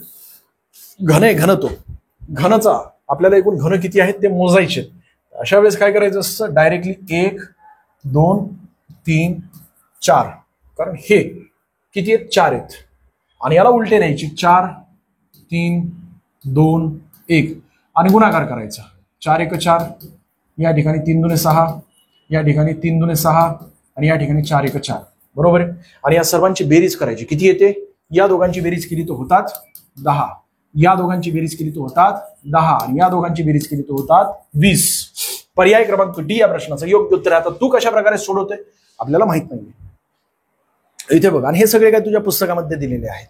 घन आहे, घनतो. घनचा आपल्याला एकूण घन किती आहेत ते मोजायचे. अशा वेळेस काय करायचं असतं, डायरेक्टली 1 2 3 4, कारण हे किती आहेत, 4 आहेत. आणि याला उलटे द्यायचे, 4 3 2 1 आणि गुणाकार करायचा. 4 1 4, या ठिकाणी 3 2 6, या ठिकाणी 3 2 6 आणि या ठिकाणी 4 1 4, बरोबर आहे. आणि या सर्वांची बेरीज करायची, किती येते, या दोघांची बेरीज केली तर होतात 10, या दोघांची बेरीज केली तर होतात 10, आणि या दोघांची बेरीज केली तर होतात 20. पर्याय क्रमांक डी या प्रश्नाचं योग्य उत्तर आहे. आता तू कशा प्रकारे सोडवते आपल्याला माहित नाहीये. इथे बघ, आणि हे सगळे काय तुझ्या पुस्तकामध्ये दिलेले आहेत.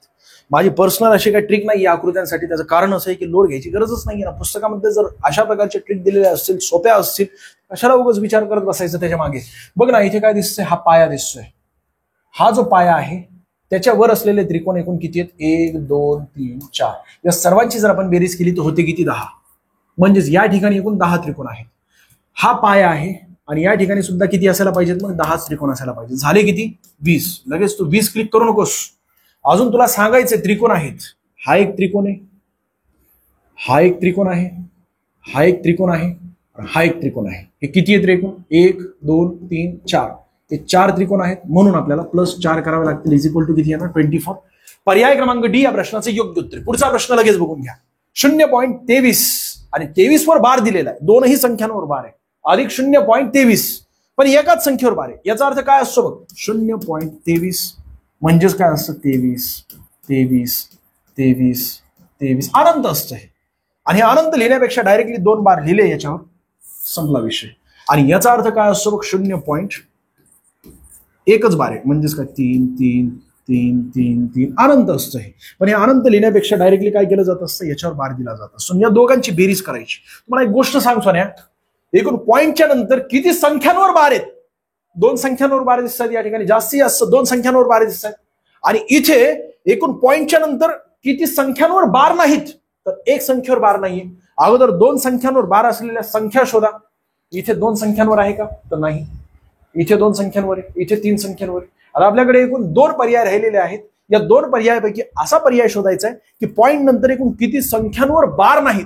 माझी पर्सनल अशी काही ट्रिक नाही या आकृत्यांसाठी. त्याचं कारण असं आहे की लोड घ्यायची गरजच नाहीये ना. पुस्तकामध्ये जर अशा प्रकारचे ट्रिक दिलेले असतील, सोप्या असतील, कशाला उगाच विचार करत बसायचं त्याच्या मागे. बघ ना, इथे काय दिसतंय, हा पाया दिसतोय. हा जो पाया आहे त्याच्यावर असलेले त्रिकोण एकूण किती आहेत, 1 2 3 4. या सर्वांची जर आपण बेरीज केली तर होते किती, 10. म्हणजेच या ठिकाणी एकूण 10 त्रिकोण आहेत. हा पाया आहे आणि या ठिकाणी सुद्धा किती असायला पाहिजेत मग 10 त्रिकोण असायला पाहिजे. झाले किती 20. लगेच तू 20 क्लिक करू नकोस. अजून तुला सांगायचे त्रिकोण आहेत. हा एक त्रिकोण आहे, हा एक त्रिकोण आहे, हा एक त्रिकोण आहे, हा एक त्रिकोण आहे. हे किती आहे त्रिकोण? 1 2 3 4. हे 4 त्रिकोण आहेत म्हणून आपल्याला +4 करावे लागतील. इज इक्वल टू किती येणार? 24. पर्याय क्रमांक डी या प्रश्नाचे योग्य उत्तर. पुढचा प्रश्न लगेच बघून घ्या. 0.23 आणि 23 वर बार दिलेला आहे. दोनही संख्यांवर बार आहे. अधिक 0.23 पण एकाच संख्येवर बार आहे. याचा अर्थ काय असतो बघ. 0.23 म्हणजेच काय असतं? 23 23 23 23 अनंत असतं हे. आणि हे अनंत लिहिण्यापेक्षा डायरेक्टली 2 बार लिहिले याच्यावर, संपला विषय. आणि याचा अर्थ काय असतो बघ. 0.1 बार आहे म्हणजेच काय? 3 3 3 3 3 अनंत असतं हे. पण हे अनंत लिहिण्यापेक्षा डायरेक्टली काय केलं जात असतं? याच्यावर बार दिला जात असतो. या दोघांची बेरीज करायची. तुम्हाला एक गोष्ट सांगतो ना, एकूण पॉईंटच्या नंतर किती संख्यांवर बार आहेत? 2 संख्यांवर बार दिसतात. या ठिकाणी जास्तीत जास्त 2 संख्यांवर बार दिसतात. आणि इथे एकूण पॉईंटच्या नंतर किती संख्यांवर बार नाहीत? तर 1 संख्येवर बार नाहीये. अगोदर 2 संख्यांवर बार असलेल्या संख्या शोधा. इथे 2 संख्यांवर आहे का? तर नाही. इथे 2 संख्यांवर आहे, इथे 3 संख्यांवर आहे. आता आपल्याकडे एकूण 2 पर्याय राहिलेले आहेत. या 2 पर्यायापैकी असा पर्याय शोधायचा आहे की पॉईंट नंतर एकूण किती संख्यांवर बार नाहीत.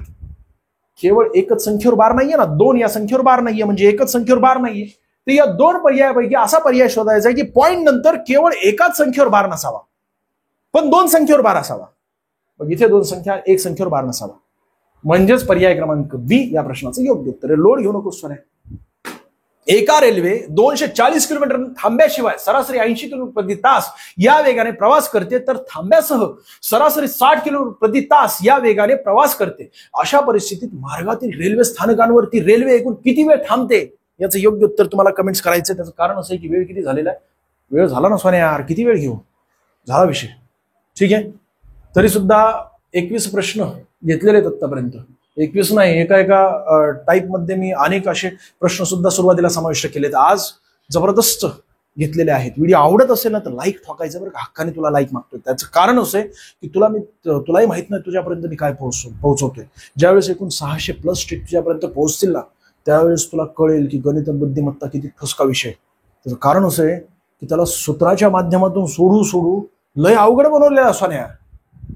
केवळ एकच संख्येवर बार नाहीये ना, 2 या संख्येवर बार नाहीये म्हणजे एकच संख्येवर बार नाहीये. तर या 2 पर्यायापैकी असा पर्याय शोधायचा आहे की पॉईंट नंतर केवळ एकाच संख्येवर बार नसावा पण 2 संख्येवर बार असावा. मग इथे 2 संख्या 1 संख्येवर बार नसावा. म्हणजेच पर्याय क्रमांक बी या प्रश्नाचं योग्य उत्तर आहे. लोड घेऊ नकोस सोन्या. एका रेल्वे 240 किलोमीटर थांब्याशिवाय सरासरी 80 किलोमीटर प्रति तास या वेगाने प्रवास करते, तर थांब्यासह सरासरी 60 किलोमीटर प्रति तास या वेगाने प्रवास करते. अशा परिस्थितीत मार्गातील रेल्वे स्थानकांवरती रेल्वे एकूण किती वेळ थांबते? याचं योग्य उत्तर तुम्हाला कमेंट्स करायचं. त्याचं कारण असं आहे की वेळ किती झालेला आहे. वेळ झाला ना सोन्या यार, किती वेळ घेऊ? झाला विषय. ठीक आहे. तरी सुद्धा 21 प्रश्न घेतलेले आहेत आतापर्यंत. 21 नाही, एका टाईपमध्ये मी अनेक असे प्रश्न सुद्धा सुरुवातीला समाविष्ट केलेत. आज जबरदस्त घेतलेले आहेत. व्हिडिओ आवडत असेल ना तर लाईक ठोकायचं बरं का. हक्काने तुला लाईक मागतोय. त्याचं कारण असं आहे की तुलाही माहित नाही तुझ्यापर्यंत मी काय पोहोचवतोय. ज्यावेळेस एकूण 600+ स्ट्रिक तुझ्यापर्यंत पोहोचतील ना, त्यावेळेस तुला कळेल की गणित बुद्धिमत्ता किती ठसका विषय. त्याचं कारण असं आहे की त्याला सूत्राच्या माध्यमातून सोडू लय अवघड बनवलेला सोन्या.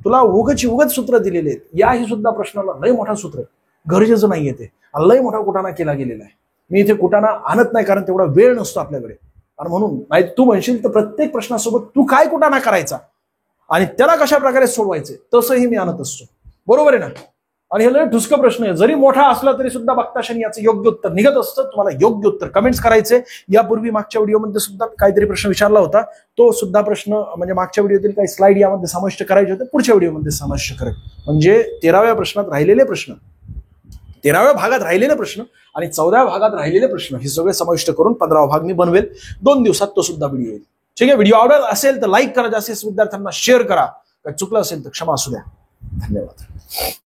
तुला उगच सूत्र दिलेले आहेत. याही सुद्धा प्रश्नाला लय मोठा सूत्र गरजेचं नाहीये. ते लय मोठा कुटाणा केला गेलेला आहे. मी इथे कुटाणा आणत नाही कारण तेवढा वेळ नसतो आपल्याकडे. आणि म्हणून नाही तू म्हणशील तर प्रत्येक प्रश्नासोबत तू काय कुटाणा करायचा आणि त्याला कशा प्रकारे सोडवायचे तसंही मी आणत असतो. बरोबर आहे ना. आणि हे लय ठुसका प्रश्न आहे. जरी मोठा असला तरी सुद्धा बघता क्षणी याचं योग्य उत्तर निघत असतं. तुम्हाला योग्य उत्तर कमेंट्स करायचे. यापूर्वी मागच्या व्हिडिओमध्ये सुद्धा काहीतरी प्रश्न विचारला होता. तो सुद्धा प्रश्न म्हणजे मागच्या व्हिडिओतील काही स्लाइड यामध्ये समाविष्ट करायचे होते. पुढच्या व्हिडिओमध्ये समाविष्ट करेल. म्हणजे 13व्या प्रश्नात राहिलेले प्रश्न, 13व्या भागात राहिलेले प्रश्न आणि 14व्या भागात राहिलेले प्रश्न हे सगळे समाविष्ट करून 15वा भाग मी बनवेल. 2 दिवसात तो सुद्धा व्हिडिओ येईल. ठीक आहे. व्हिडिओ आवडत असेल तर लाईक करा. जास्तीत विद्यार्थ्यांना शेअर करा. काही चुकलं असेल तर क्षमा असू द्या. धन्यवाद.